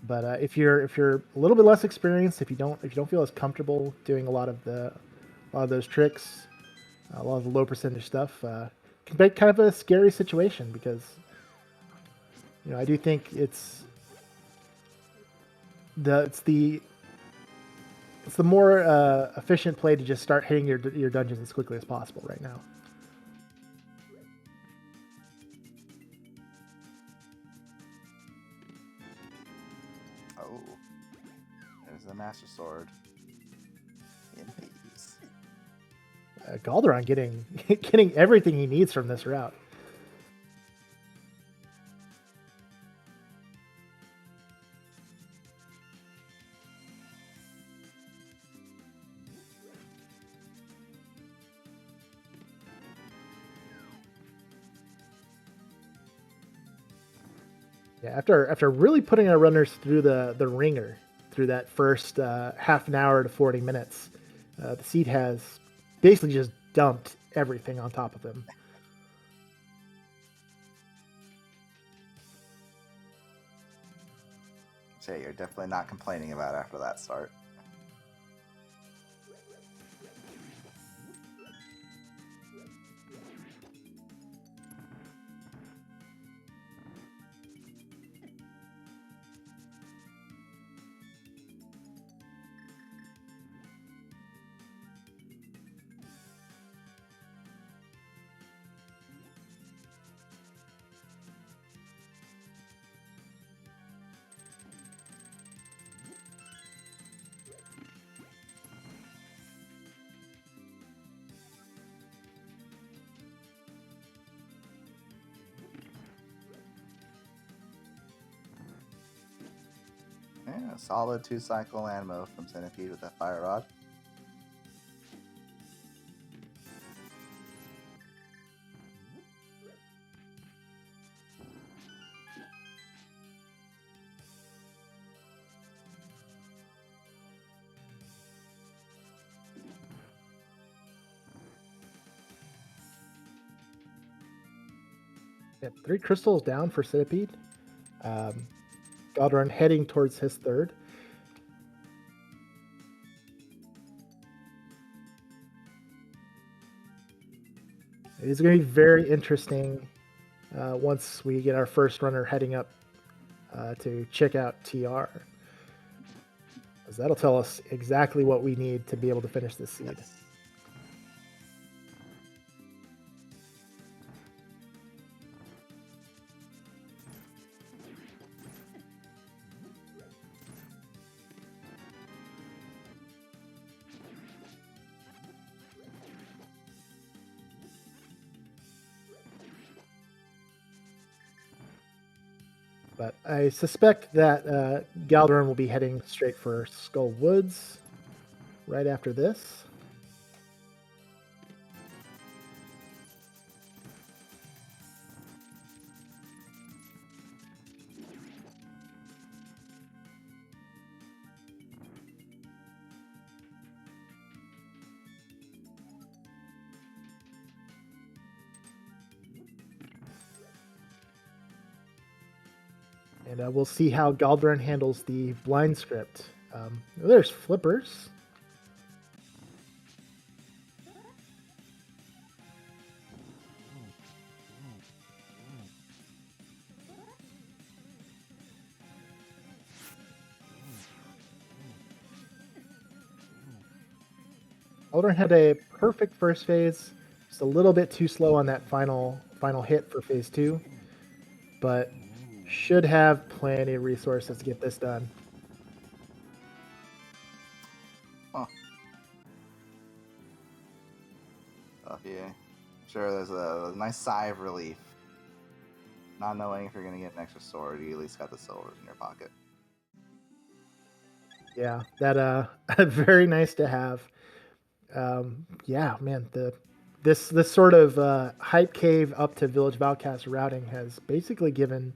S1: But if you're a little bit less experienced, if you don't feel as comfortable doing a lot of those tricks, a lot of the low percentage stuff, can be kind of a scary situation because I do think it's the more efficient play to just start hitting your dungeons as quickly as possible right now.
S2: Oh, there's the Master Sword. In peace.
S1: Galdaran getting everything he needs from this route. Yeah, after really putting our runners through the ringer through that first half an hour to 40 minutes, the seed has basically just dumped everything on top of him.
S2: Jay, you're definitely not complaining about after that start. Yeah, solid 2-cycle ammo from Cen7ipede with that fire rod.
S1: Yeah, 3 crystals down for Cen7ipede. Galdaran heading towards his third. It is going to be very interesting once we get our first runner heading up to check out TR. Because that'll tell us exactly what we need to be able to finish this seed.
S2: Yes.
S1: But I suspect that Galdaran will be heading straight for Skull Woods right after this. And we'll see how Galdaran handles the blind script. There's flippers. Galdaran had a perfect first phase, just a little bit too slow on that final hit for phase 2, but should have plenty of resources to get this done.
S2: Huh. Oh, yeah. Sure, there's a nice sigh of relief. Not knowing if you're going to get an extra sword, you at least got the silvers in your pocket.
S1: Yeah, that very nice to have. Yeah, man, this sort of hype cave up to Village of Outcast routing has basically given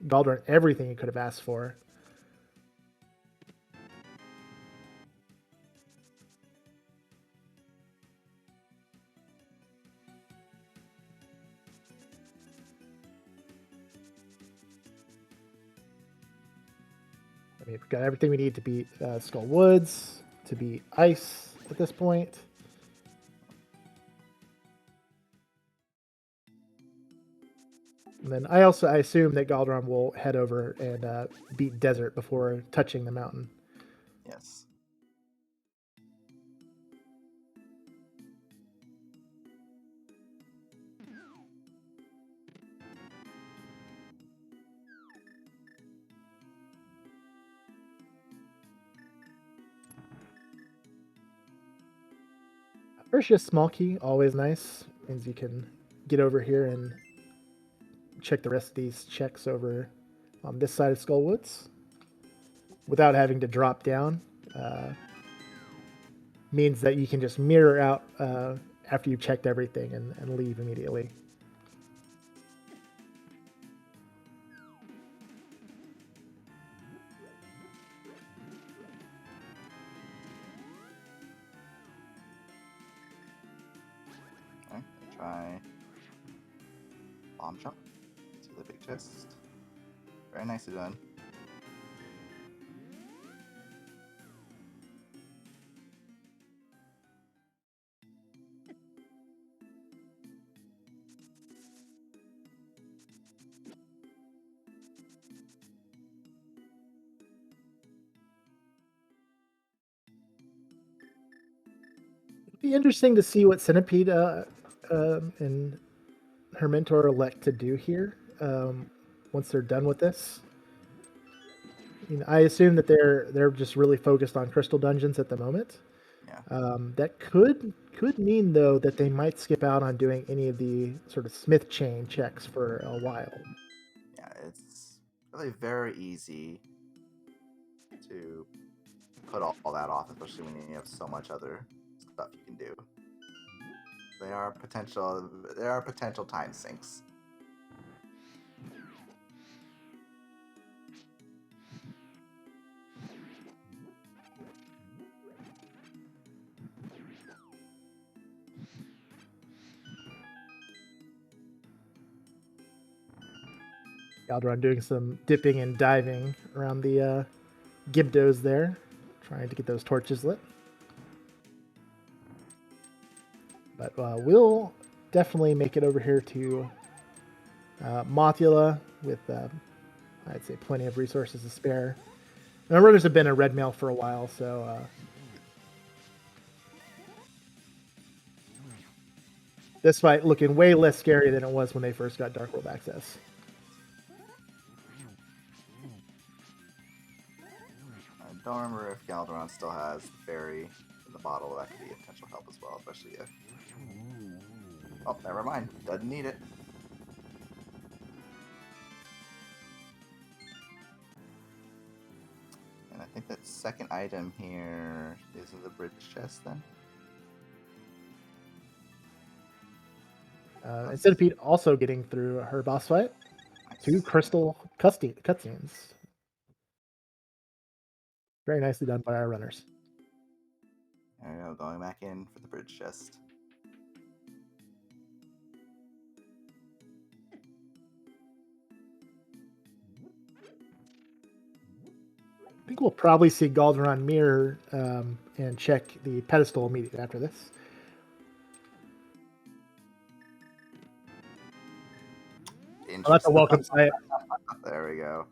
S1: Galdaran everything he could have asked for. I mean, we've got everything we need to beat Skull Woods, to beat Ice at this point. And then I assume that Galdaran will head over and beat Desert before touching the mountain.
S2: Yes.
S1: First, just small key, always nice. Means you can get over here and check the rest of these checks over on this side of Skull Woods without having to drop down. Means that you can just mirror out after you've checked everything and leave immediately.
S2: Okay, try bomb jump to the big chest. Very nicely done.
S1: It'd be interesting to see what Centipede and her mentor elect to do here once they're done with this. I assume that they're just really focused on crystal dungeons at the moment.
S2: Yeah.
S1: That could mean though that they might skip out on doing any of the sort of Smith chain checks for a while.
S2: Yeah, it's really very easy to put all that off, especially when you have so much other stuff you can do. There are potential time sinks.
S1: Galdaran doing some dipping and diving around the Gibdos there, trying to get those torches lit. But we'll definitely make it over here to Mothula with, I'd say, plenty of resources to spare. And our runners have been a red mail for a while, so this fight looking way less scary than it was when they first got Dark World access.
S2: I don't remember if Galdaran still has the fairy in the bottle. That could be a potential help as well, especially if... Oh, never mind. Doesn't need it. And I think that second item here is in the bridge chest then.
S1: And Centipede also getting through her boss fight.
S2: Nice.
S1: 2 crystal cutscenes. Very nicely done by our runners.
S2: There we go, going back in for the bridge chest.
S1: I think we'll probably see Galdaran mirror and check the pedestal immediately after this. Oh, that's a welcome sight.
S2: There we go.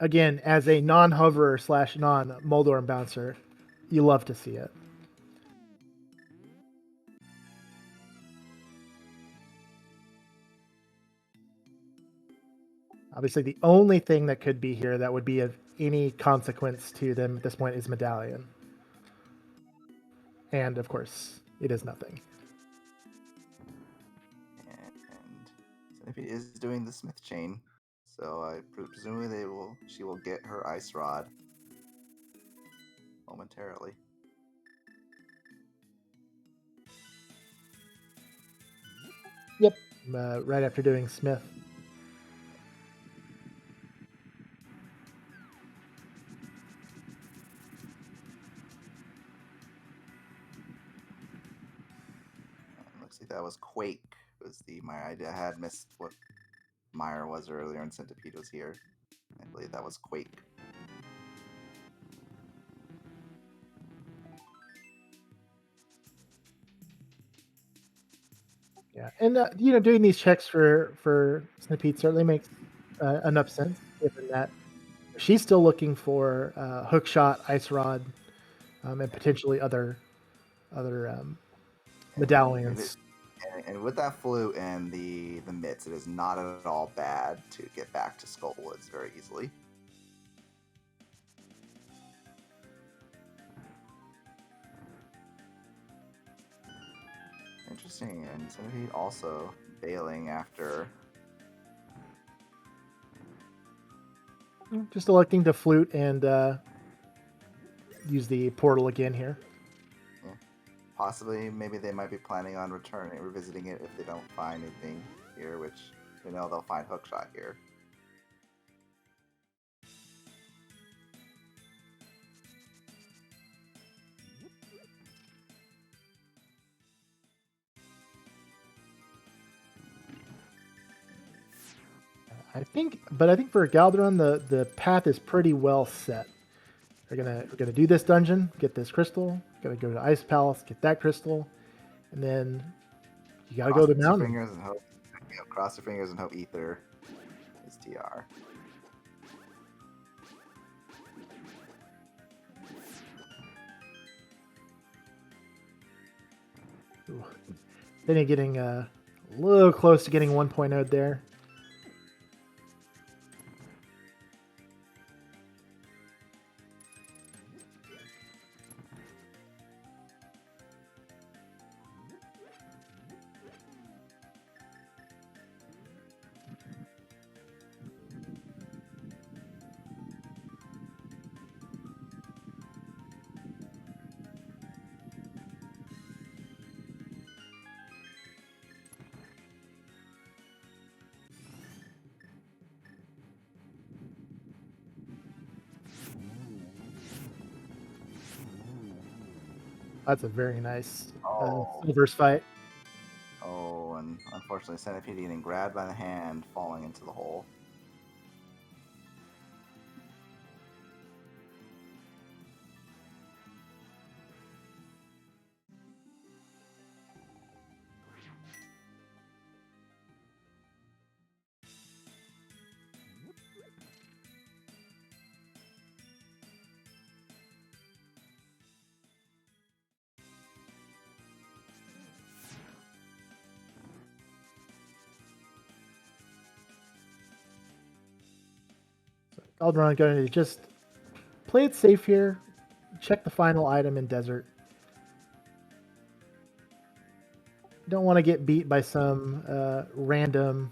S1: Again, as a non-hoverer / non-Moldorm bouncer, you love to see it. Obviously, the only thing that could be here that would be of any consequence to them at this point is Medallion. And, of course, it is nothing.
S2: And Centipede is doing the Smith chain, so I presumably she will get her ice rod momentarily.
S1: Yep, right after doing Smith.
S2: Looks like that was Quake. Was the Mire? I had missed what Mire was earlier, and Centipede was here. I believe that was Quake.
S1: Yeah, and doing these checks for Snippete certainly makes enough sense, given that she's still looking for hook shot, ice rod, and potentially other medallions.
S2: And with that flute and the mitts, it is not at all bad to get back to Skullwoods very easily. Interesting, and Cen7ipede also bailing after.
S1: Just electing to flute and use the portal again here.
S2: Yeah. Possibly, maybe they might be planning on revisiting it if they don't find anything here, which we know they'll find hookshot here.
S1: I think for Galdaran, the path is pretty well set. We're gonna do this dungeon, get this crystal. Gonna go to Ice Palace, get that crystal, and then you gotta go to the mountain.
S2: Fingers and hope. Cross your fingers and hope Ether is TR.
S1: Ooh. Then you're getting a little close to getting 1.0 there. That's a very nice Silver's fight.
S2: Oh, and unfortunately, Cen7ipede getting grabbed by the hand, falling into the hole.
S1: Galdaran going to just play it safe here. Check the final item in desert. Don't want to get beat by some random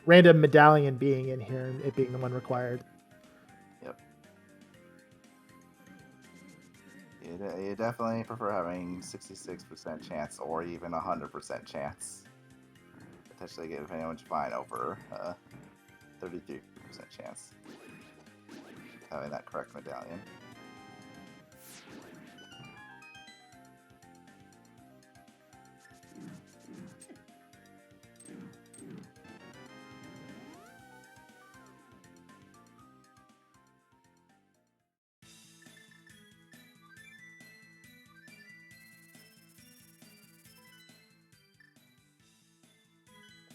S1: medallion being in here and it being the one required.
S2: Yep. You definitely prefer having 66% chance or even 100% chance. Potentially get depending on what you find over 33% chance having that correct medallion.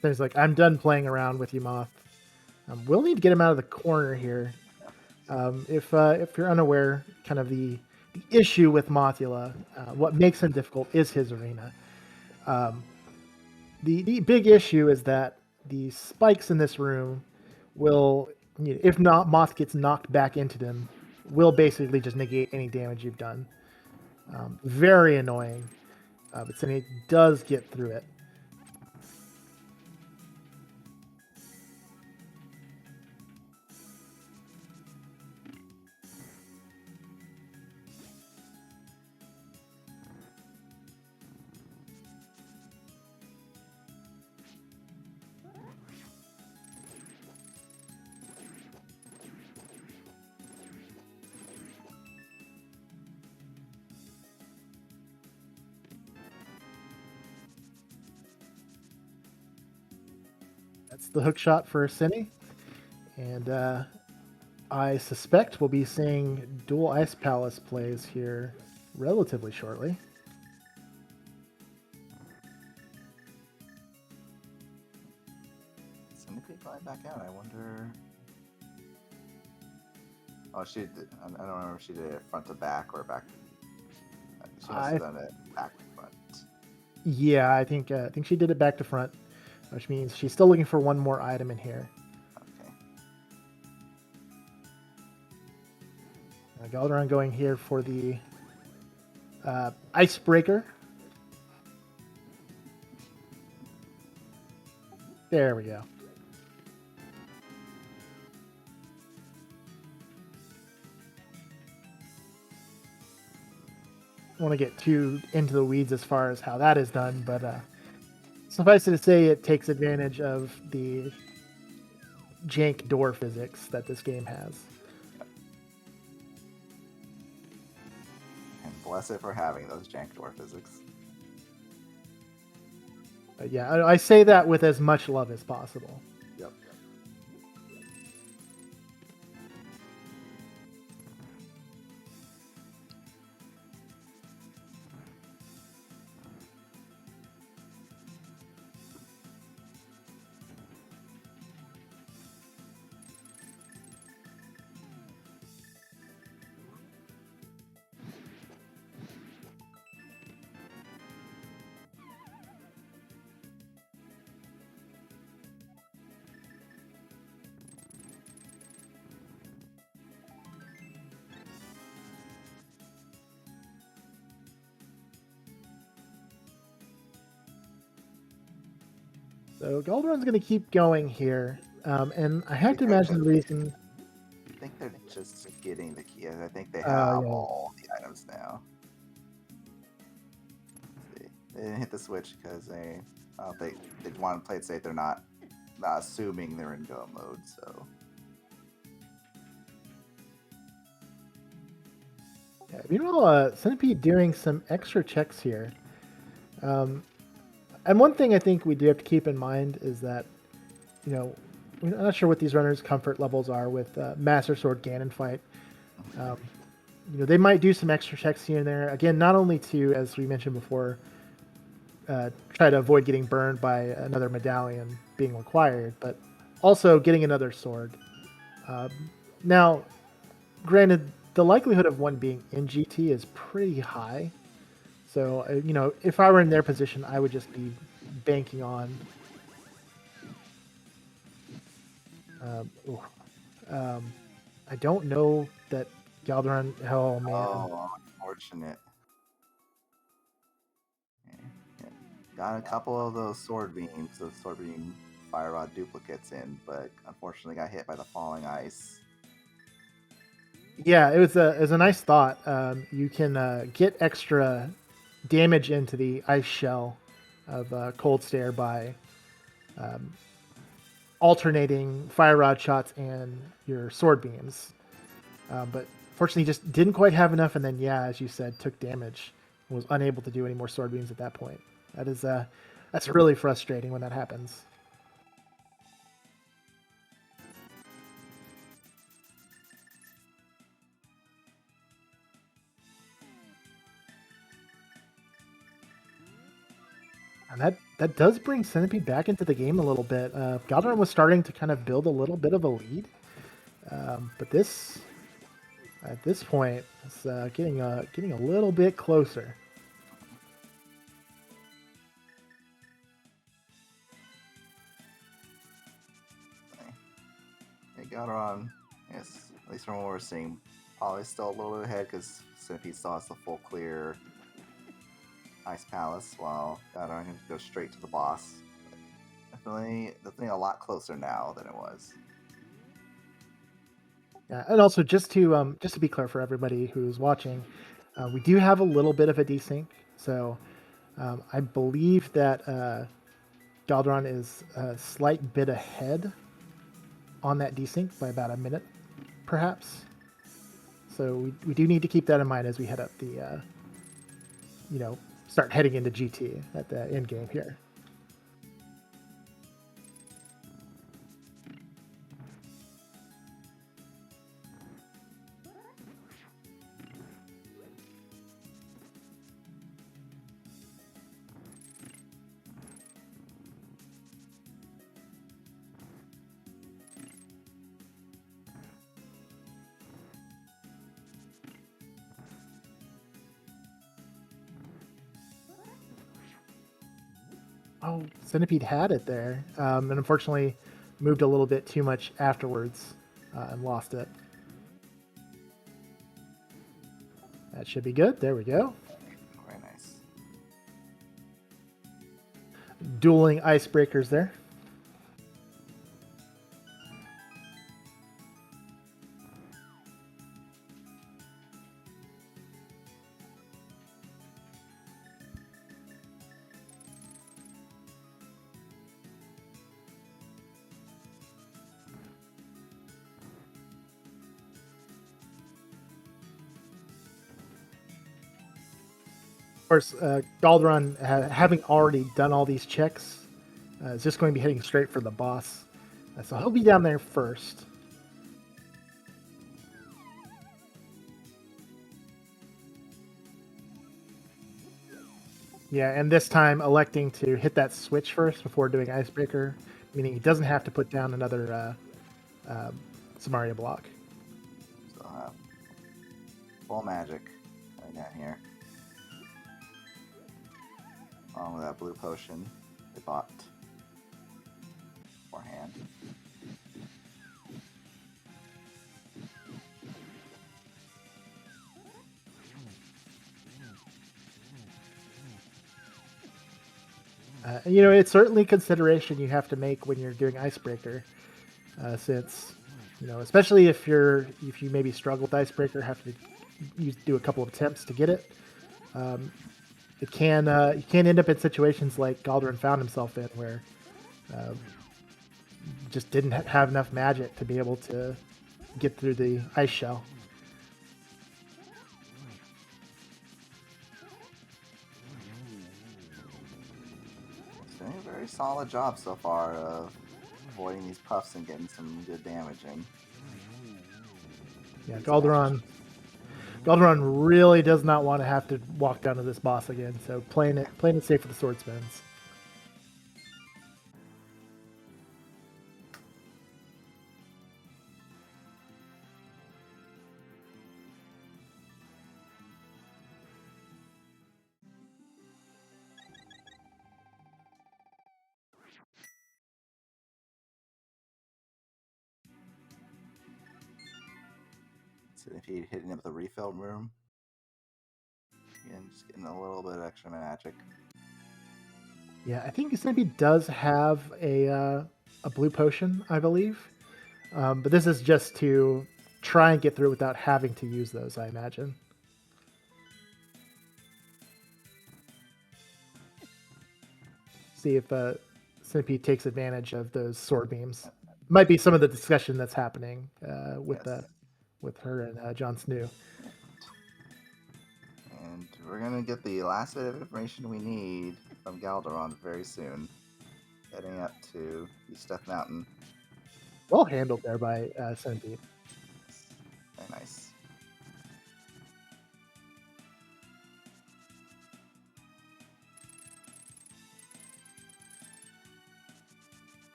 S1: So he's like, I'm done playing around with you, Moth. We'll need to get him out of the corner here. If you're unaware, kind of the issue with Mothula, what makes him difficult is his arena. The big issue is that the spikes in this room will, if not Moth gets knocked back into them, will basically just negate any damage you've done. Very annoying, but Cen7ipede does get through it. That's the hook shot for Cine. And I suspect we'll be seeing dual Ice Palace plays here relatively shortly.
S2: Cen7ipede flying back out. I wonder. Oh, she did. I don't remember if she did it front to back or back. She must have done it back to front.
S1: Yeah, I think she did it back to front, which means she's still looking for one more item in here.
S2: Okay.
S1: Galdaran going here for the Icebreaker. There we go. I want to get too into the weeds as far as how that is done, but suffice it to say, it takes advantage of the jank door physics that this game has.
S2: And bless it for having those jank door physics.
S1: Yeah, I say that with as much love as possible.
S2: Yep.
S1: So Galdaran's going to keep going here, and I have to imagine the reason.
S2: I think they're just getting the key. I think they
S1: Yeah.
S2: have all the items now. They didn't hit the switch because they want to play it safe. They're not assuming they're in go mode. So
S1: Yeah, meanwhile, Cen7ipede doing some extra checks here. And one thing I think we do have to keep in mind is that, we're not sure what these runners' comfort levels are with Master Sword Ganon fight. They might do some extra checks here and there. Again, not only to, as we mentioned before, try to avoid getting burned by another medallion being required, but also getting another sword. Now, granted, the likelihood of one being in GT is pretty high. So, if I were in their position, I would just be banking on. I don't know that Galdaran. Oh man.
S2: oh, unfortunate. Yeah. Got a couple of those sword beam fire rod duplicates in, but unfortunately got hit by the falling ice.
S1: Yeah, it was a nice thought. You can get extra damage into the ice shell of Cold Stare by alternating fire rod shots and your sword beams. But fortunately, just didn't quite have enough, and then as you said, took damage. Was unable to do any more sword beams at that point. That's really frustrating when that happens. And that does bring Cen7ipede back into the game a little bit. Galdaran was starting to kind of build a little bit of a lead, but at this point, it's getting a little bit closer.
S2: Hey, Galdaran, yes, at least from what we're seeing, probably still a little bit ahead because Cen7ipede still has the full clear Ice Palace, while Galdaran can go straight to the boss. Definitely a lot closer now than it was.
S1: Yeah, and also just to be clear for everybody who's watching, we do have a little bit of a desync. So I believe that Galdaran is a slight bit ahead on that desync by about a minute, perhaps. So we do need to keep that in mind as we head up the, start heading into GT at the end game here. Oh, Centipede had it there, and unfortunately moved a little bit too much afterwards and lost it. That should be good. There we go.
S2: Very nice.
S1: Dueling icebreakers there. Of course, Galdaran, having already done all these checks, is just going to be heading straight for the boss. So he'll be down there first. Yeah, and this time electing to hit that switch first before doing Icebreaker, meaning he doesn't have to put down another Samaria block.
S2: So full magic right down here. Along with that blue potion they bought beforehand.
S1: It's certainly consideration you have to make when you're doing Icebreaker, since especially if you maybe struggle with Icebreaker, have to do a couple of attempts to get it. It can you can end up in situations like Galdaran found himself in, where just didn't have enough magic to be able to get through the ice shell.
S2: Doing a very solid job so far of avoiding these puffs and getting some good damage in.
S1: Yeah, Galdaran really does not want to have to walk down to this boss again, so playing it safe with the swordsmiths.
S2: So if you're hitting up the refill room, again, just getting a little bit of extra magic.
S1: Yeah, I think Cen7ipede does have a blue potion, I believe, but this is just to try and get through without having to use those, I imagine. See if Cen7ipede takes advantage of those sword beams. Might be some of the discussion that's happening with
S2: Yes.
S1: with her and JohnSnuu.
S2: And we're gonna get the last bit of information we need from Galdaran very soon. Heading up to East Death Mountain.
S1: Well handled there by Cen7ipede.
S2: Very nice.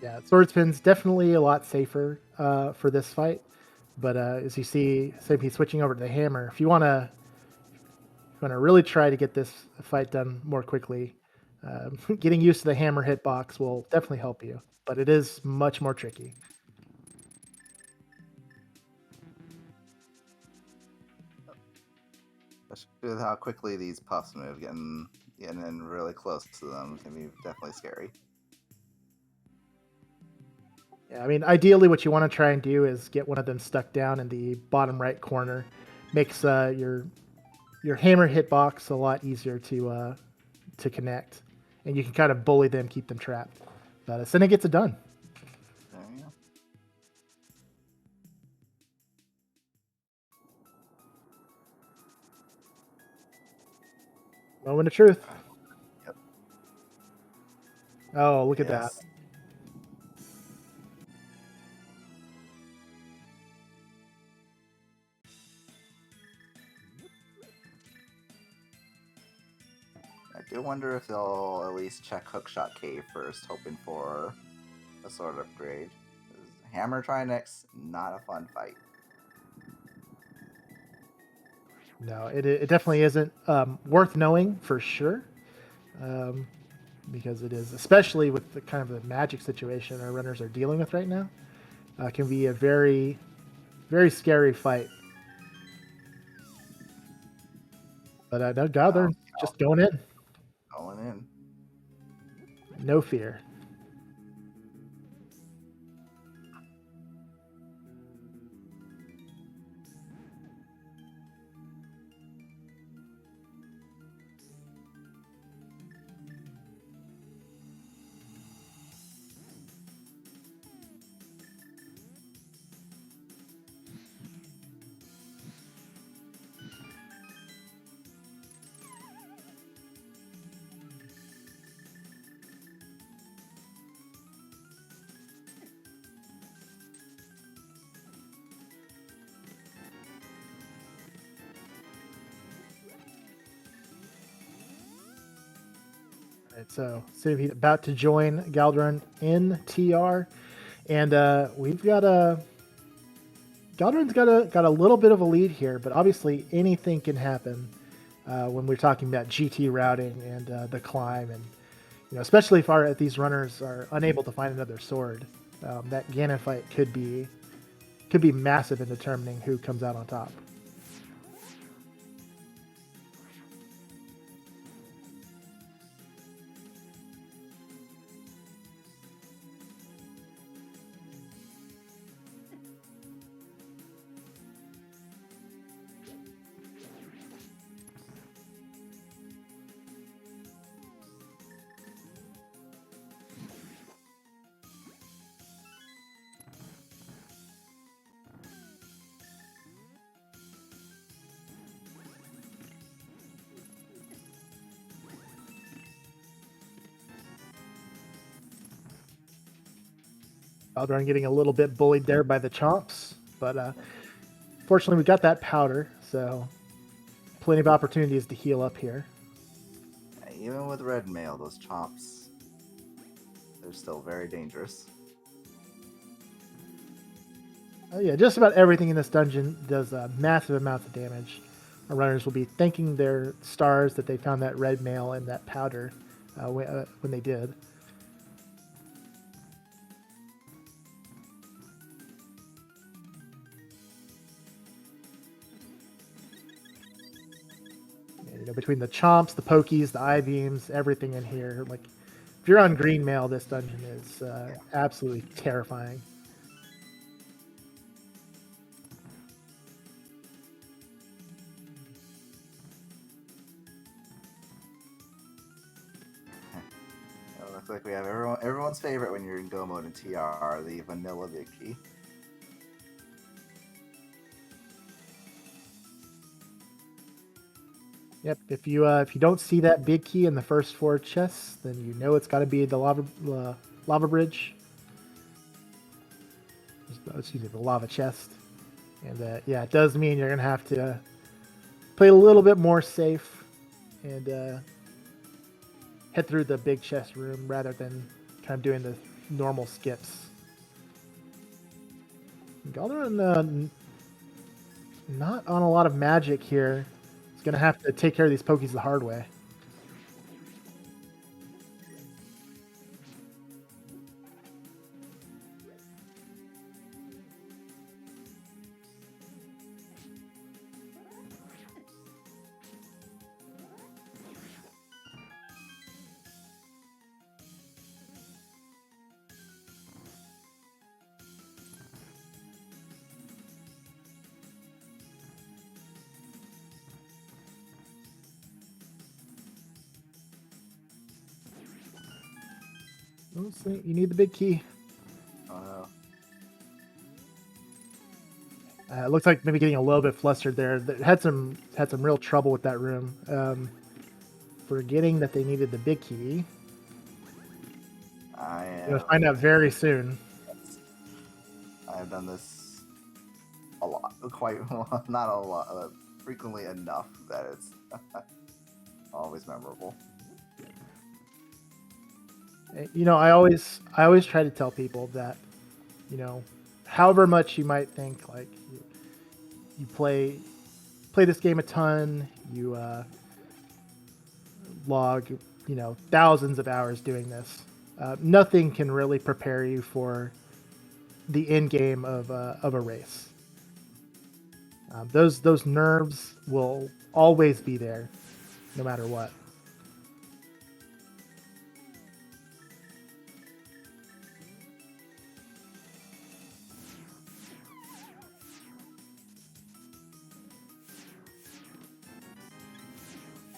S1: Yeah, Swordsman's definitely a lot safer for this fight. But as you see, Cen7ipede switching over to the hammer. If you want to really try to get this fight done more quickly, getting used to the hammer hitbox will definitely help you. But it is much more tricky.
S2: Especially with how quickly these puffs move, getting in really close to them can be definitely scary.
S1: Yeah, I mean, ideally, what you want to try and do is get one of them stuck down in the bottom right corner. Makes your hammer hitbox a lot easier to connect, and you can kind of bully them, keep them trapped. But Senna gets it done.
S2: There you go.
S1: Moment of truth.
S2: Yep.
S1: Oh, look at that.
S2: Yes. I do wonder if they'll at least check Hookshot Cave first, hoping for a sword upgrade. 'Cause Hammer Trinix, not a fun fight.
S1: No, it definitely isn't worth knowing for sure, um, because it is, especially with the kind of the magic situation our runners are dealing with right now, can be a very, very scary fight. But no,
S2: Oh,
S1: Galdaran's just going in,
S2: going in.
S1: no fear. Right, so he's about to join Galdaran in TR, and we've got a Galdaran's got a little bit of a lead here, but obviously anything can happen when we're talking about GT routing and the climb, and especially if these runners are unable to find another sword, that Ganon fight could be massive in determining who comes out on top. Galdaran getting a little bit bullied there by the chomps, but fortunately we got that powder, so plenty of opportunities to heal up here.
S2: Even with red mail, those chomps, they're still very dangerous.
S1: Oh yeah, just about everything in this dungeon does massive amounts of damage. Our runners will be thanking their stars that they found that red mail and that powder when they did. And, between the chomps, the pokies, the eye beams, everything in here, like if you're on green mail, this dungeon is absolutely terrifying.
S2: It looks like we have everyone's favorite when you're in Go mode in TR, the vanilla big key.
S1: Yep. If you don't see that big key in the first 4 chests, then you know it's got to be the lava bridge. Excuse me, the lava chest. And yeah, it does mean you're gonna have to play a little bit more safe and head through the big chest room rather than kind of doing the normal skips. Galdaran not on a lot of magic here. He's gonna have to take care of these pokies the hard way. Oh, so you need the big key.
S2: Oh
S1: It looks like maybe getting a little bit flustered there. Had some real trouble with that room. Forgetting that they needed the big key.
S2: no. I am.
S1: You'll find out very soon.
S2: I've done this a lot, quite not a lot, frequently enough that it's always memorable.
S1: I always try to tell people that, however much you might think like you play play this game a ton, you log, thousands of hours doing this. Nothing can really prepare you for the end game of a race. Those nerves will always be there, no matter what.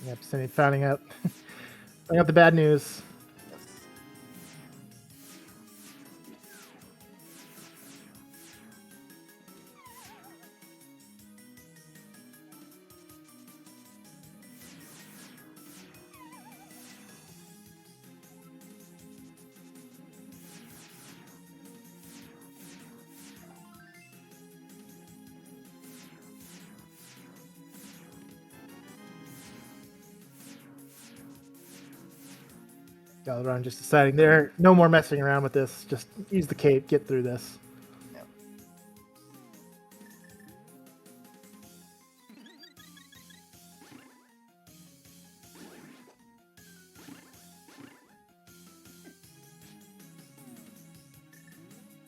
S1: Yep, Cindy finding out the bad news.
S2: Yes.
S1: Galdaran just deciding there, no more messing around with this. Just use the cape, get through this.
S2: Yep.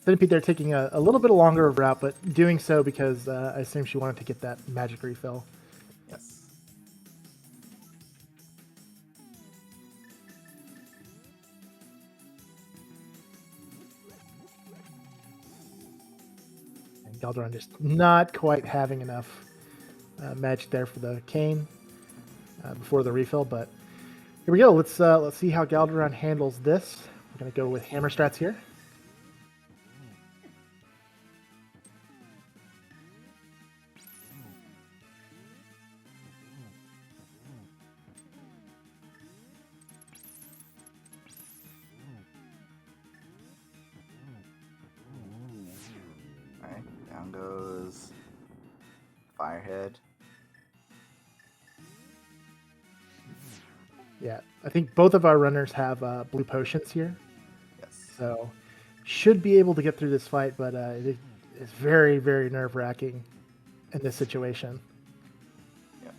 S1: Cen7ipede, they're taking a little bit longer route, but doing so because I assume she wanted to get that magic refill.
S2: Yes.
S1: And Galdaran just not quite having enough magic there for the cane before the refill, but here we go. Let's see how Galdaran handles this. We're gonna go with hammer strats here.
S2: All right. Down goes Firehead.
S1: Yeah, I think both of our runners have blue potions here,
S2: Yes.
S1: so should be able to get through this fight, but it is very, very nerve-wracking in this situation.
S2: Yeah.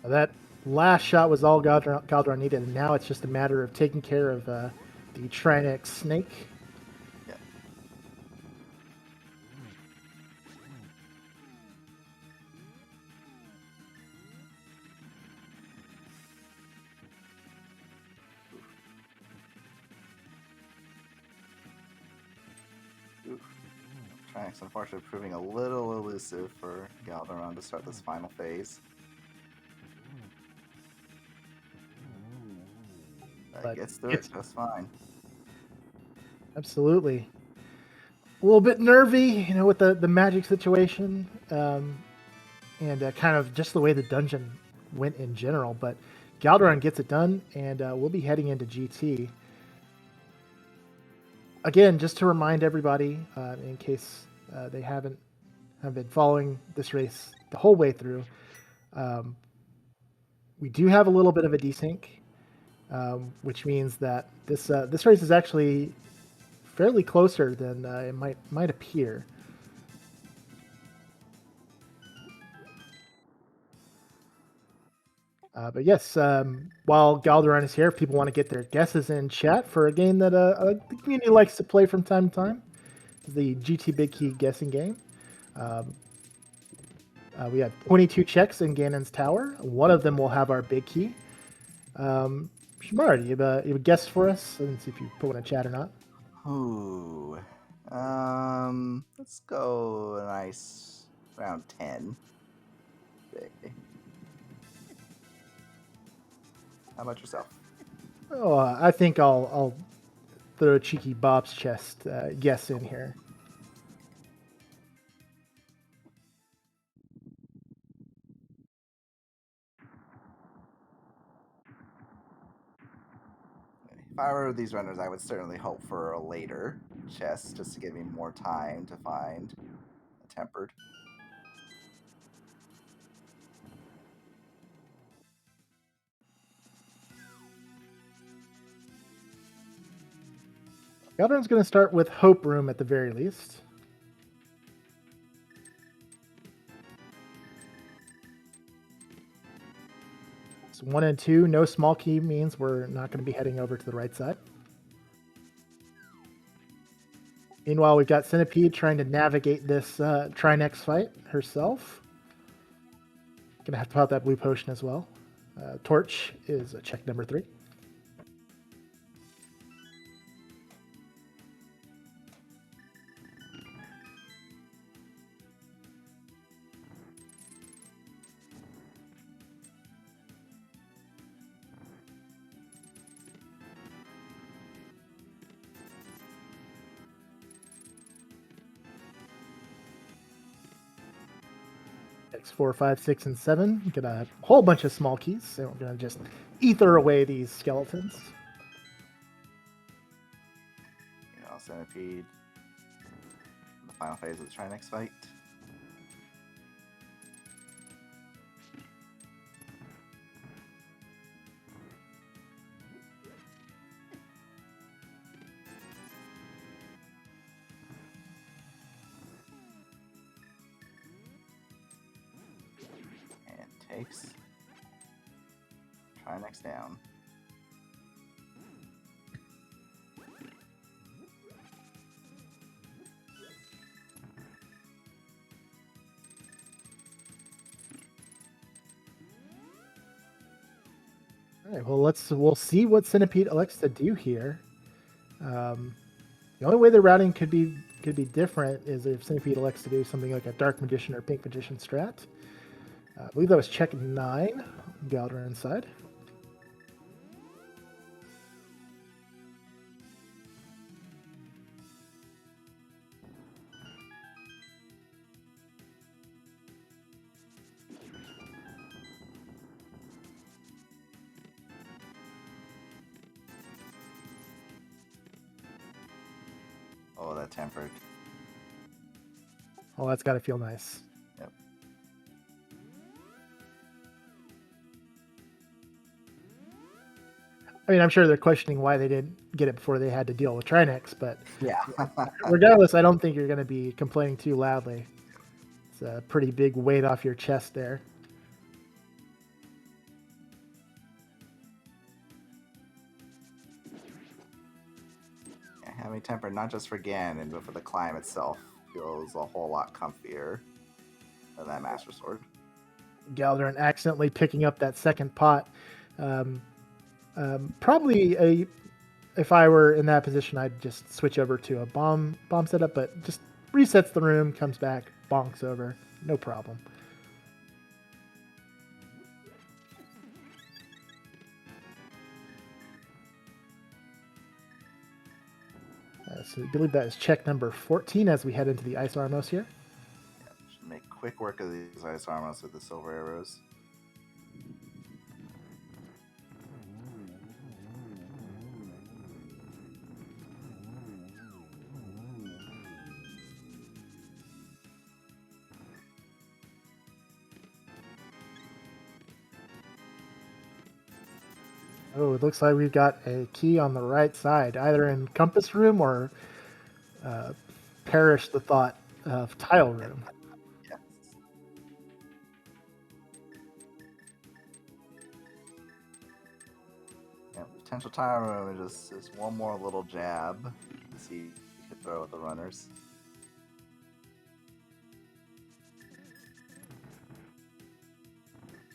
S1: That last shot was all Galdaran needed, and now it's just a matter of taking care of the Trinex snake.
S2: Yeah. Oof. Tracks, unfortunately, proving a little elusive for Galdaran to start this final phase.
S1: But
S2: Gets through it just fine.
S1: Absolutely. A little bit nervy, with the magic situation, and kind of just the way the dungeon went in general. But Galdaran gets it done, and we'll be heading into GT. Again, just to remind everybody, in case they have been following this race the whole way through, we do have a little bit of a desync, which means that this race is actually fairly closer than it might appear. But yes, while Galdaran is here, if people want to get their guesses in chat for a game that the community likes to play from time to time, the GT Big Key guessing game. We have 22 checks in Ganon's Tower. One of them will have our big key. Shamara, you have a guess for us? Let's see if you put one in chat or not.
S2: Ooh. Let's go a nice round 10. Okay. How about yourself?
S1: Oh, I think I'll throw a cheeky Bob's chest guess in here.
S2: If I were these runners, I would certainly hope for a later chests just to give me more time to find a tempered.
S1: Galdaran's going to start with Hope Room at the very least. So 1 and 2, no small key means we're not going to be heading over to the right side. Meanwhile, we've got Cen7ipede trying to navigate this Trinex fight herself. Gonna have to pop that blue potion as well. Torch is check number 3. Checks 4, 5, 6, and 7. Get a whole bunch of small keys. So we're gonna just ether away these skeletons.
S2: Centipede. The final phase of the Trinex fight. And takes Trinex down.
S1: All right, well, we'll see what Cen7ipede elects to do here. The only way the routing could be different is if Cen7ipede elects to do something like a Dark Magician or Pink Magician strat. I believe that was check 9, Galdaran side.
S2: Oh, that tempered.
S1: Oh, that's got to feel nice.
S2: Yep.
S1: I mean, I'm sure they're questioning why they didn't get it before they had to deal with Trinex, but
S2: Yeah.
S1: regardless, I don't think you're going to be complaining too loudly. It's a pretty big weight off your chest there.
S2: Having tempered not just for Ganon, but for the climb itself feels a whole lot comfier than that Master Sword.
S1: Galdaran accidentally picking up that second pot. Probably if I were in that position, I'd just switch over to a bomb setup, but just resets the room, comes back, bonks over, no problem. So I believe that is check number 14 as we head into the Ice Armos here.
S2: Yeah, should make quick work of these Ice Armos with the silver arrows.
S1: Oh, it looks like we've got a key on the right side, either in Compass Room or Perish the Thought of Tile Room.
S2: Yes. Yeah, potential tile room is just one more little jab to see if you could throw at the runners.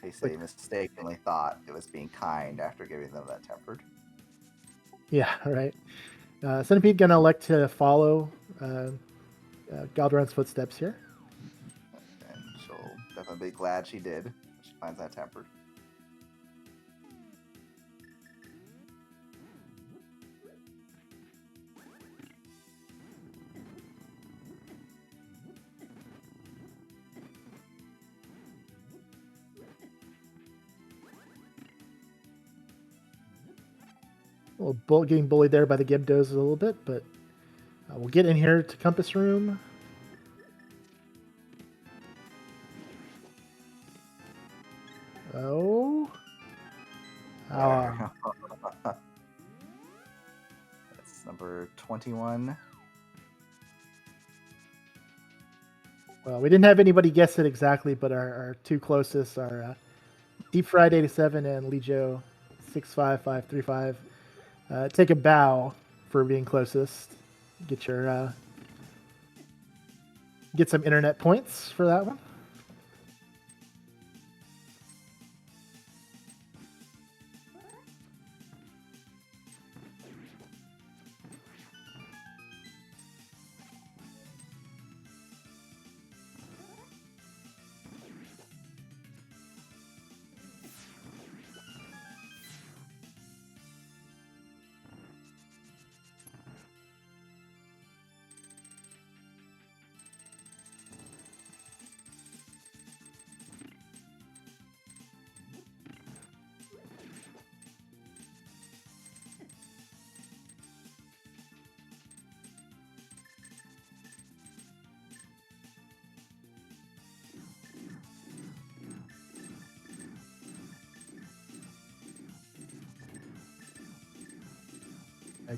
S2: In case they mistakenly thought it was being kind after giving them that tempered.
S1: Yeah, right. Cen7ipede gonna elect to follow Galdaran's footsteps here.
S2: And she'll definitely be glad she did when she finds that tempered.
S1: Getting bullied there by the Gibdos a little bit, but We'll get in here to Compass Room. Oh.
S2: That's number 21.
S1: Well, we didn't have anybody guess it exactly, but our two closest are Deep Fried 87 and Legio 65535. Take a bow for being closest. Get your get some internet points for that one.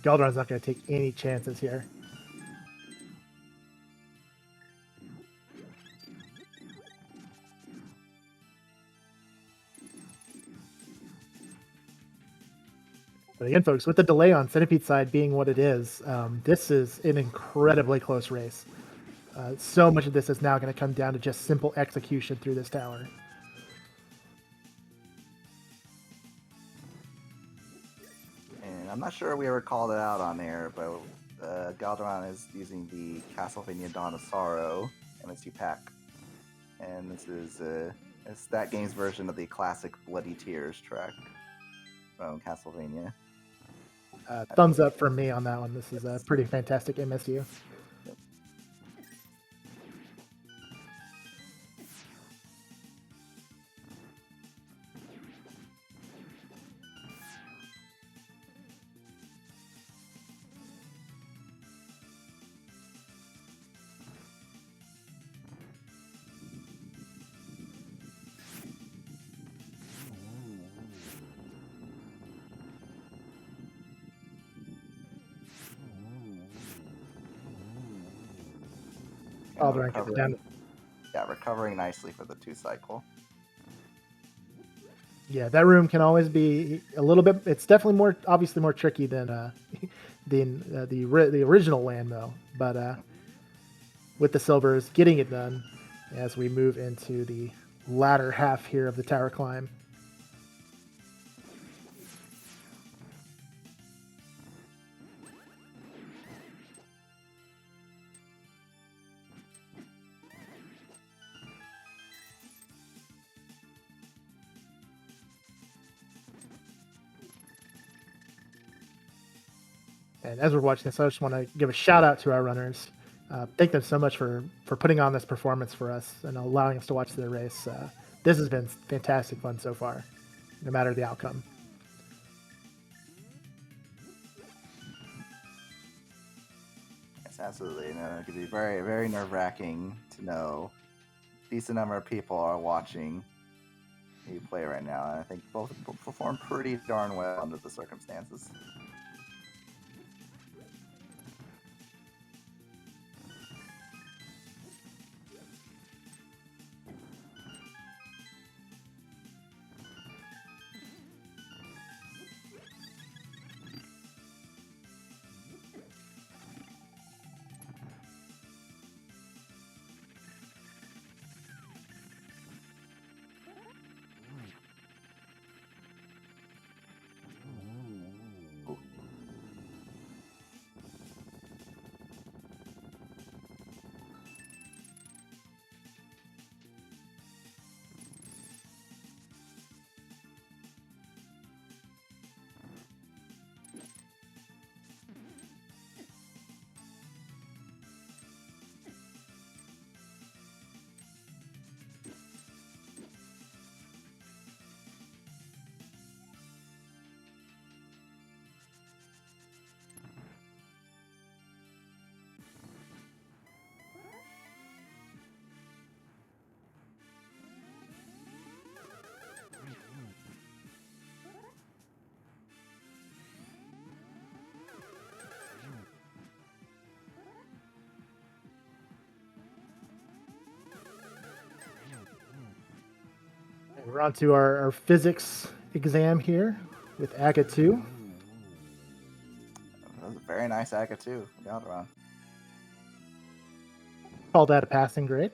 S1: Galdaran's not going to take any chances here. But again, folks, with the delay on Centipede's side being what it is, this is an incredibly close race. So much of this is now going to come down to just simple execution through this tower.
S2: I'm not sure we ever called it out on air, but Galdaran is using the Castlevania Dawn of Sorrow MSU pack. And this is it's that game's version of the classic Bloody Tears track from Castlevania.
S1: Thumbs up from me on that one. This is a pretty fantastic MSU.
S2: Recovering nicely for the 2-cycle.
S1: Yeah, that room can always be a little bit. It's definitely obviously more tricky than the original land though. But with the silvers, getting it done as we move into the latter half here of the tower climb. And as we're watching this, I just want to give a shout out to our runners. Thank them so much for putting on this performance for us and allowing us to watch their race. This has been fantastic fun so far, no matter the outcome.
S2: Yes, absolutely. It could be very, very nerve-wracking to know a decent number of people are watching you play right now. And I think both perform pretty darn well under the circumstances.
S1: And we're on to our physics exam here with AGA 2.
S2: That was a very nice AGA too, Galdaran.
S1: Call that a passing grade.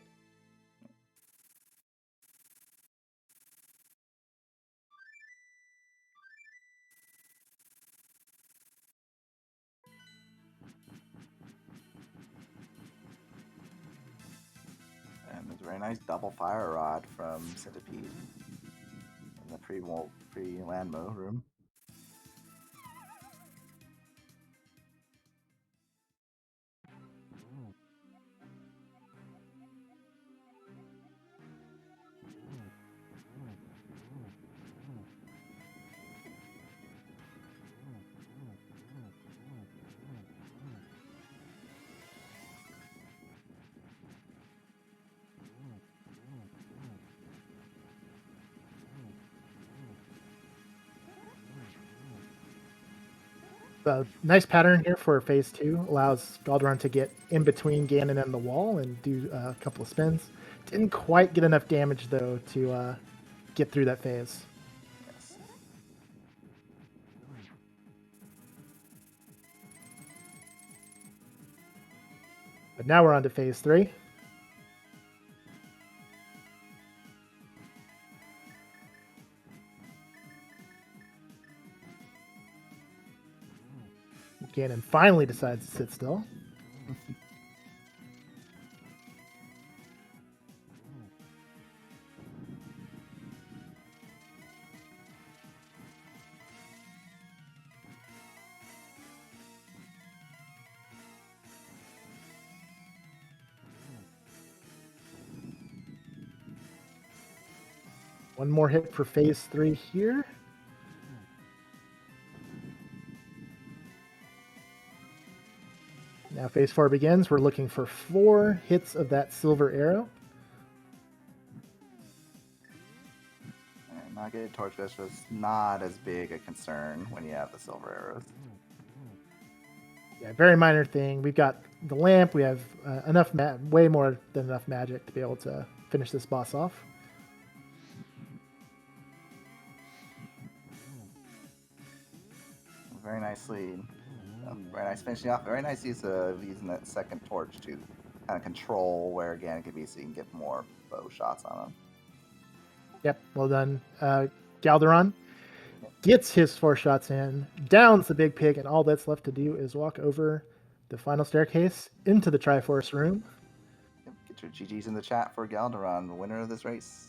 S2: And there's a very nice double fire rod from Cen7ipede in the pre-land mode room.
S1: The nice pattern here for phase 2 allows Galdaran to get in between Ganon and the wall and do a couple of spins. Didn't quite get enough damage though to get through that phase.
S2: Yes.
S1: But now we're on to phase 3. Ganon finally decides to sit still. One more hit for phase 3 here. Now phase 4 begins. We're looking for 4 hits of that silver arrow.
S2: And not getting torch ghost was not as big a concern when you have the silver arrows.
S1: Yeah, very minor thing. We've got the lamp. We have enough, way more than enough magic to be able to finish this boss off.
S2: Very nicely, very nice finishing off. Very nice use of using that second torch to kind of control where Ganon could be, so you can get more bow shots on him.
S1: Yep, well done. Galdaran gets his 4 shots in, downs the big pig, and all that's left to do is walk over the final staircase into the Triforce room.
S2: Yep, get your GGs in the chat for Galdaran, the winner of this race.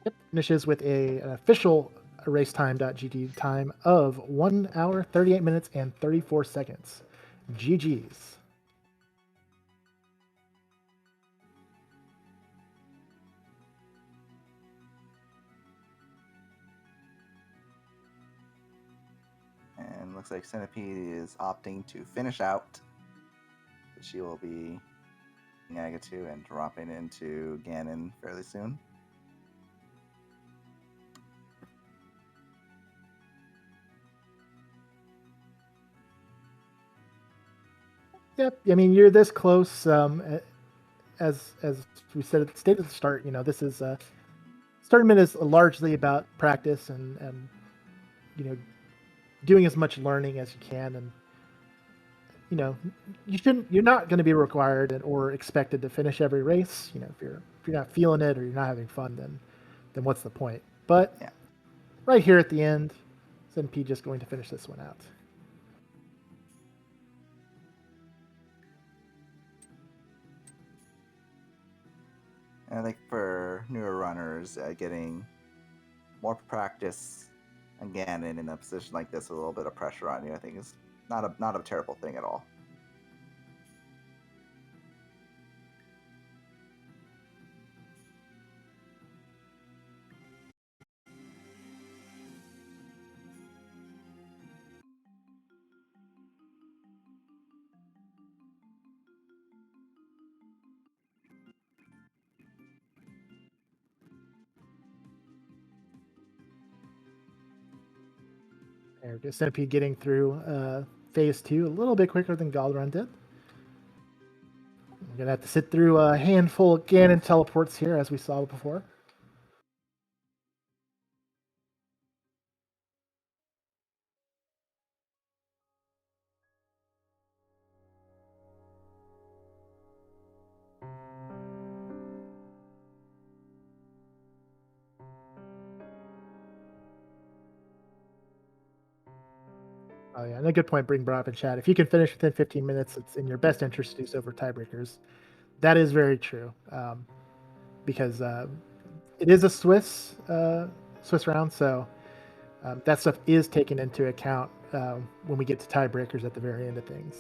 S1: Yep, finishes with an official racetime.gg time of 1 hour, 38 minutes, and 34 seconds. GG's.
S2: And looks like Cen7ipede is opting to finish out. She will be AGA 2 and dropping into Ganon fairly soon.
S1: Yep, I mean, you're this close. As we said at the start, you know, this is tournament is largely about practice and you know, doing as much learning as you can, and you know, you're not going to be required or expected to finish every race. You know, if you're not feeling it or you're not having fun, then what's the point? But
S2: yeah,
S1: right here at the end, Cen7ipede just going to finish this one out.
S2: And I think for newer runners, getting more practice again in a position like this, with a little bit of pressure on you, I think is not a terrible thing at all.
S1: There, Cen7ipede getting through phase 2 a little bit quicker than Galdaran did. We're gonna have to sit through a handful of Ganon teleports here, as we saw before. Oh yeah, and a good point being brought up in chat. If you can finish within 15 minutes, it's in your best interest to do so for tiebreakers. That is very true, because it is a Swiss round, so that stuff is taken into account when we get to tiebreakers at the very end of things.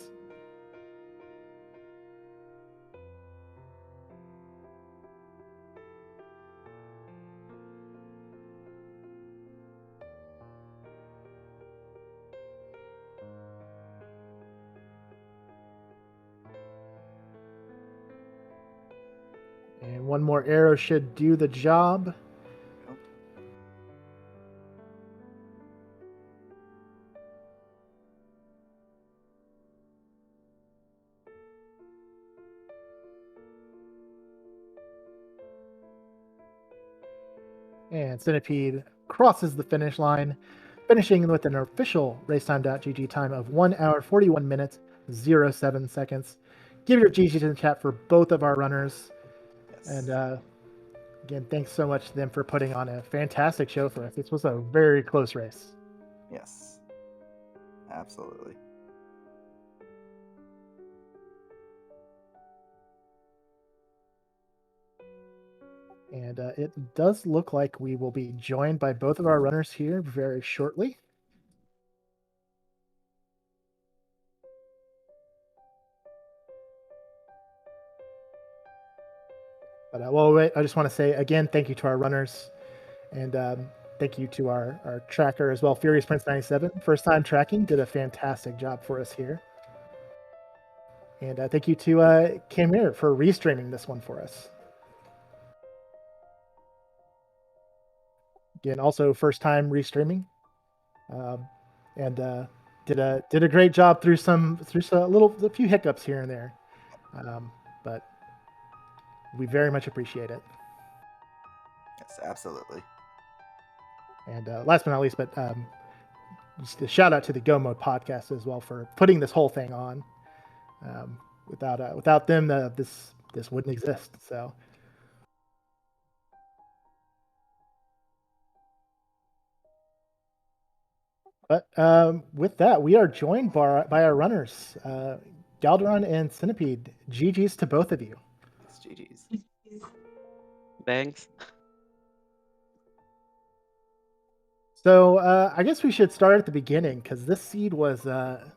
S1: And one more arrow should do the job. And Cen7ipede crosses the finish line, finishing with an official racetime.gg time of 1 hour 41 minutes 07 seconds. Give your GGs in the chat for both of our runners.
S2: Yes.
S1: And again, thanks so much to them for putting on a fantastic show for us. This was a very close race.
S2: Yes. Absolutely.
S1: And it does look like we will be joined by both of our runners here very shortly. But wait, I just want to say again, thank you to our runners, and thank you to our tracker as well, Furious Prince 97. First time tracking, did a fantastic job for us here. And thank you to Khaemere for restreaming this one for us. Again, also first time restreaming, and did a great job through a few hiccups here and there, but we very much appreciate it.
S2: Yes, absolutely.
S1: And last but not least, but just a shout out to the Go Mode podcast as well for putting this whole thing on. Without them, this wouldn't exist. So. But with that, we are joined by our runners, Galdaran and Cen7ipede. GG's to both of you.
S2: Yes, GG's.
S3: Thanks.
S1: So I guess we should start at the beginning because this seed was a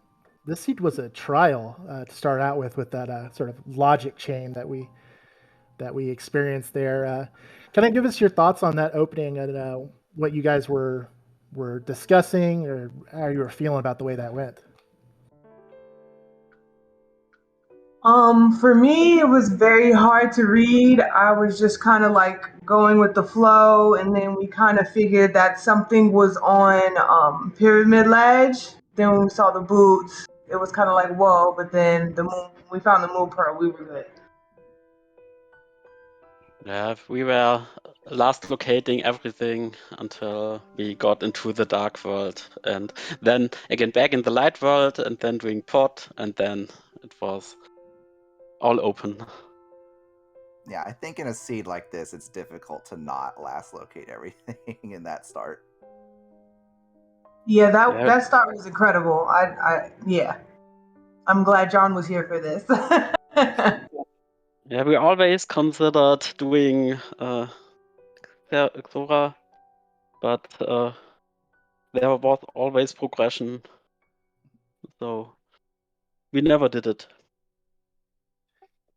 S1: trial to start out with that sort of logic chain that we experienced there. Can I give us your thoughts on that opening and what you guys were discussing or how you were feeling about the way that went?
S4: For me, it was very hard to read. I was just kind of like going with the flow, and then we kind of figured that something was on Pyramid Ledge. Then when we saw the boots, it was kind of like whoa. But then we found the moon pearl, we were good.
S3: Yeah, we were last locating everything until we got into the dark world, and then again back in the light world, and then doing pot, and then it was all open.
S2: Yeah, I think in a seed like this, it's difficult to not last locate everything in that start.
S4: Yeah, that start was incredible. I'm glad John was here for this.
S3: Yeah, we always considered doing Xora, but there was always progression, so we never did it.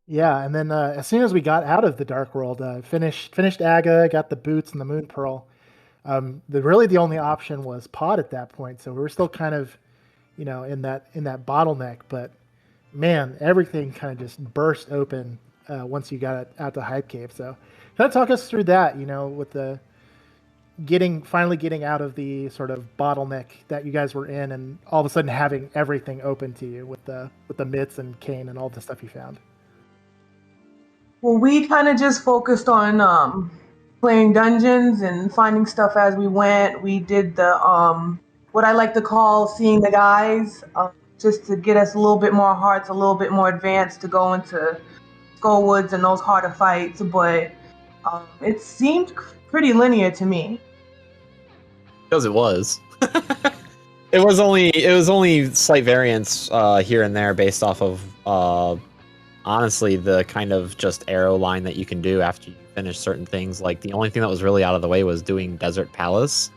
S1: Yeah, and then as soon as we got out of the dark world, finished Aga, got the boots and the moon pearl. The only option was pod at that point, so we were still kind of, in that bottleneck. But man, everything kind of just burst open once you got out to Hype Cave. So, kind of talk us through that, with the finally getting out of the sort of bottleneck that you guys were in, and all of a sudden having everything open to you with the myths and Kane and all the stuff you found.
S4: Well, we kind of just focused on playing dungeons and finding stuff as we went. We did the what I like to call seeing the guys, just to get us a little bit more hearts, a little bit more advanced to go into Skullwoods and those harder fights. But it seemed pretty linear to me.
S5: Because it was. It was only slight variance here and there based off of honestly the kind of just arrow line that you can do after you finish certain things. Like the only thing that was really out of the way was doing Desert Palace.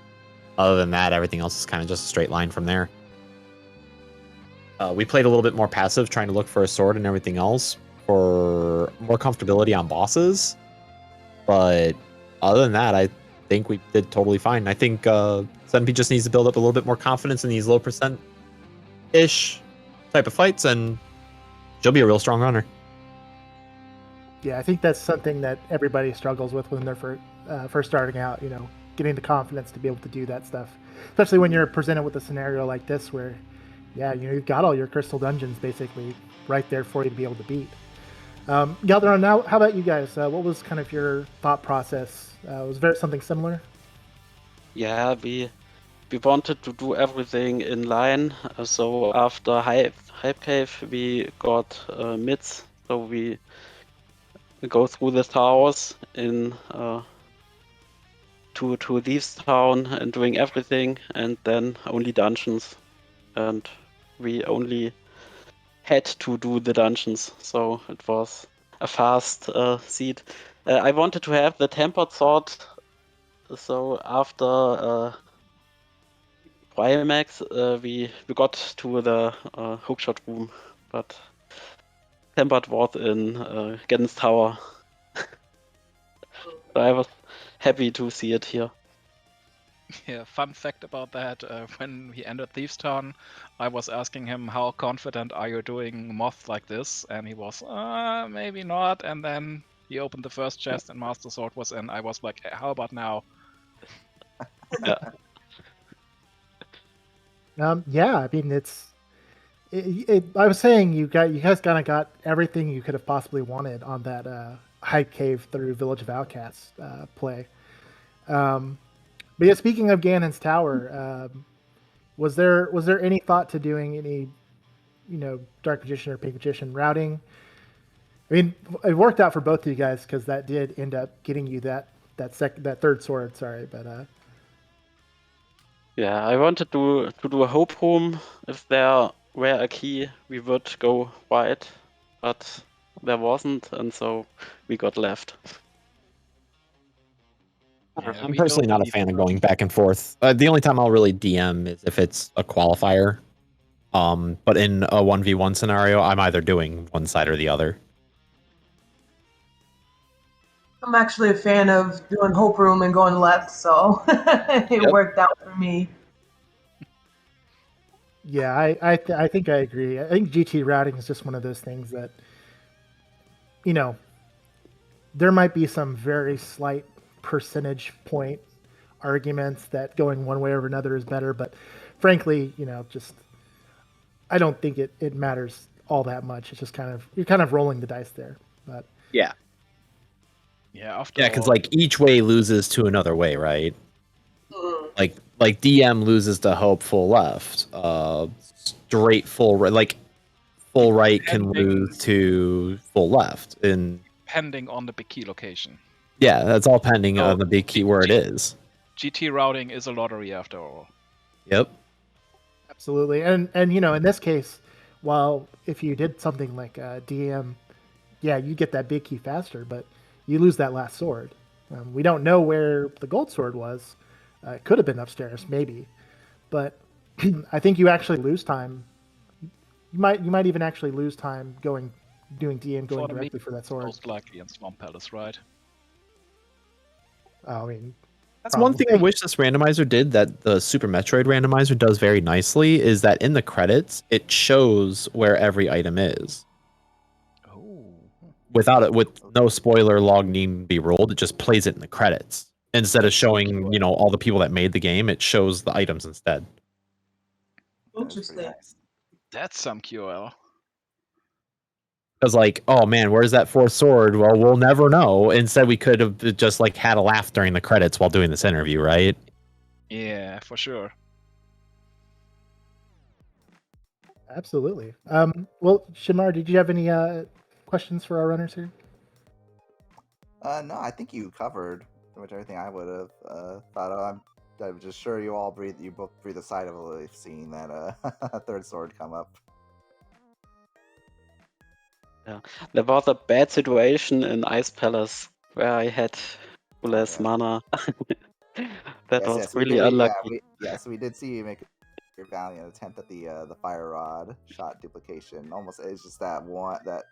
S5: Other than that, everything else is kind of just a straight line from there. We played a little bit more passive, trying to look for a sword and everything else for more comfortability on bosses. But other than that, I think we did totally fine. I think Cen7ipede just needs to build up a little bit more confidence in these low percent-ish type of fights, and she'll be a real strong runner.
S1: Yeah, I think that's something that everybody struggles with when they're first starting out, you know, getting the confidence to be able to do that stuff. Especially when you're presented with a scenario like this where, yeah, you know, you've got all your crystal dungeons basically right there for you to be able to beat. Galdaran, now, how about you guys? What was kind of your thought process? Was there something similar?
S3: Yeah, we wanted to do everything in line. So after Hype Cave, we got mids. So we go through this house in to Thieves Town and doing everything, and then only dungeons. And we only had to do the dungeons, so it was a fast seed. I wanted to have the tempered sword, so after Climax, we got to the hookshot room, but tempered was in Gen's tower. I was happy to see it here.
S6: Yeah, fun fact about that, when he entered Thieves Town, I was asking him, how confident are you doing moth like this? And he was, maybe not. And then he opened the first chest and Master Sword was in. I was like, how about now?
S3: Yeah.
S1: Yeah, I mean, I was saying you guys kind of got everything you could have possibly wanted on that Hype Cave through Village of Outcasts play. But yeah, speaking of Ganon's Tower, was there any thought to doing any, you know, Dark Magician or Pink Magician routing? I mean, it worked out for both of you guys because that did end up getting you that third sword. Sorry, but
S3: Yeah, I wanted to do a hope room. If there were a key, we would go wide, but there wasn't, and so we got left.
S6: Yeah,
S5: I'm personally not a fan of going back and forth. The only time I'll really DM is if it's a qualifier. But in a 1v1 scenario, I'm either doing one side or the other.
S4: I'm actually a fan of doing Hope Room and going left, so it worked out for me.
S1: yeah, I think I agree. I think GT routing is just one of those things that, you know, there might be some very slight percentage point arguments that going one way or another is better, but frankly, you know, just I don't think it matters all that much. It's just you're kind of rolling the dice there. But
S5: yeah,
S6: because
S5: like each way loses to another way, right? Like DM loses to Hope full left. Straight full right, like full right can lose to full left, and
S6: depending on the big key location.
S5: Yeah, that's all pending on the big key where it is.
S6: GT routing is a lottery after all.
S5: Yep.
S1: Absolutely, and you know, in this case, while if you did something like DM, yeah, you get that big key faster, but you lose that last sword. We don't know where the gold sword was. It could have been upstairs, maybe, but I think you actually lose time. You might even actually lose time doing DM going directly for that sword.
S6: Most likely in Swamp Palace, right?
S1: I mean,
S5: that's one thing I wish this randomizer did that the Super Metroid randomizer does very nicely is that in the credits it shows where every item is.
S6: Oh.
S5: With no spoiler log needing to be rolled, it just plays it in the credits. Instead of showing, you know, all the people that made the game, it shows the items instead.
S4: Interesting.
S6: That's some QL.
S5: Because like, oh man, where's that fourth sword? Well, we'll never know. Instead, we could have just like had a laugh during the credits while doing this interview, right?
S6: Yeah, for sure.
S1: Absolutely. Well, Shamar, did you have any questions for our runners here?
S2: No, I think you covered pretty much everything I would have thought of. I'm just sure you both breathe a sigh of relief seeing that third sword come up.
S3: Yeah, there was a bad situation in Ice Palace where I had less
S2: yeah.
S3: mana. That was
S2: Yes,
S3: really unlucky.
S2: we did see you make a valiant attempt at the fire rod shot duplication. Almost, it's just that one that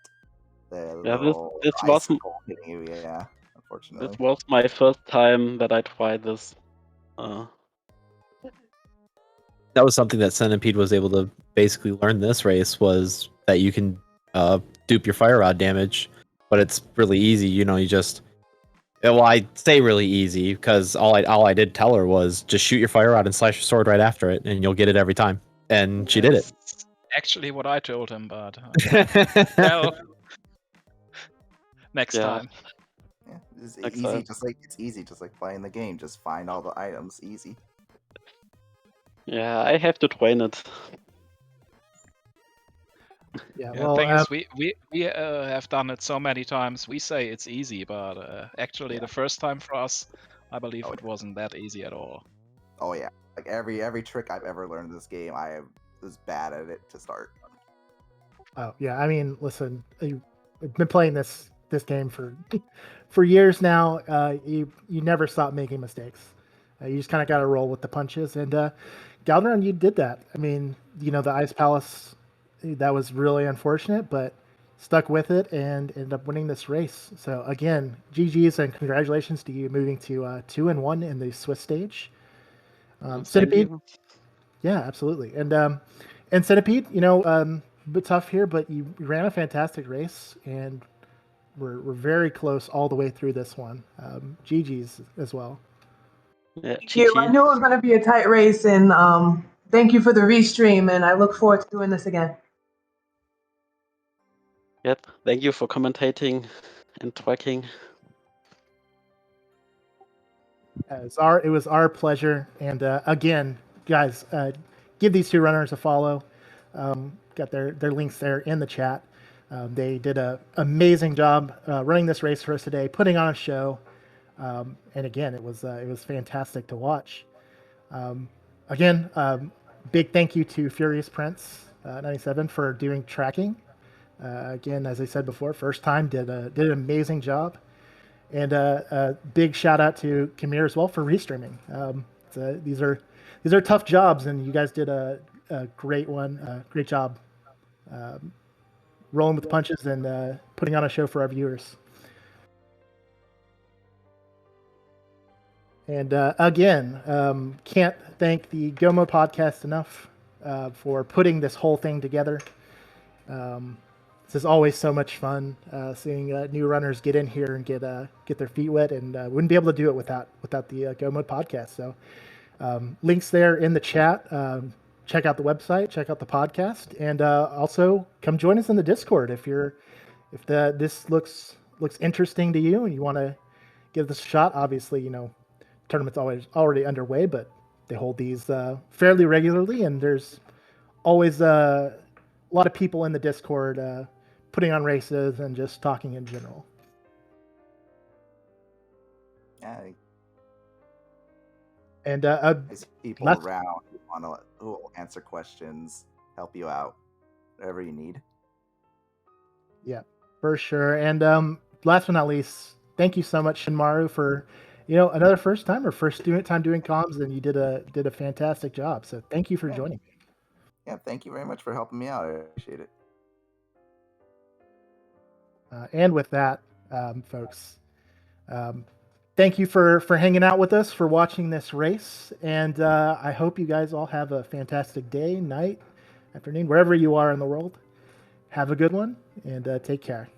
S2: the
S3: Yeah,
S2: little
S3: this was
S2: icicle hitting you. Yeah, unfortunately.
S3: this was my first time that I tried this.
S5: That was something that Cen7ipede was able to basically learn this race, was that you can dupe your fire rod damage, but it's really easy. You know, you just, well, I say really easy because all I did tell her was just shoot your fire rod and slash your sword right after it, and you'll get it every time. And she did it.
S6: That's actually what I told him, but well, next time.
S2: Yeah, it's
S3: Next
S2: easy,
S3: time.
S2: it's easy, just like playing the game. Just find all the items, easy.
S3: Yeah, I have to train it.
S1: Yeah.
S6: Yeah,
S1: Well,
S6: thing is, we have done it so many times. We say it's easy, but actually, the first time for us, I believe it wasn't that easy at all.
S2: Oh yeah, like every trick I've ever learned in this game, I was bad at it to start.
S1: oh yeah. I mean, listen, I've been playing this game for years now. You never stop making mistakes. You just kind of got to roll with the punches. And Galdaran, you did that. I mean, the Ice Palace, that was really unfortunate, but stuck with it and ended up winning this race. So again, GG's and congratulations to you moving to 2-1 in the Swiss stage.
S3: Thank
S1: Cen7ipede,
S3: you.
S1: yeah, absolutely. And Cen7ipede, a bit tough here, but you ran a fantastic race, and we're very close all the way through this one. GG's as well.
S3: Yeah,
S4: Thank you. I
S3: GG.
S4: knew it was going to be a tight race, and thank you for the restream, and I look forward to doing this again.
S3: Yep. Thank you for commentating and tracking.
S1: It was our pleasure. And again, guys, give these two runners a follow. Got their links there in the chat. They did an amazing job running this race for us today, putting on a show. And again, it was fantastic to watch. Again, big thank you to Furious Prince 97 for doing tracking. Again, as I said before, first time, did an amazing job. And a big shout out to Khaemere as well for restreaming. These are tough jobs, and you guys did a great one. Great job rolling with the punches and putting on a show for our viewers. And again, can't thank the Go Mode podcast enough for putting this whole thing together. This is always so much fun seeing new runners get in here and get their feet wet, and wouldn't be able to do it without the Go Mode podcast. So links there in the chat. Check out the website, check out the podcast, and also come join us in the Discord if this looks interesting to you and you want to give this a shot. Obviously, tournament's already underway, but they hold these fairly regularly, and there's always a lot of people in the Discord putting on races and just talking in general.
S2: Yeah,
S1: And
S2: there's people
S1: last-
S2: around who will answer questions, help you out, whatever you need.
S1: Yeah, for sure. And last but not least, thank you so much, Shinmaru, for another first time doing comms, and you did a fantastic job. So thank you for joining me.
S2: Yeah, thank you very much for helping me out. I appreciate it.
S1: And with that, folks, thank you for hanging out with us, for watching this race, and I hope you guys all have a fantastic day, night, afternoon, wherever you are in the world. Have a good one, and take care.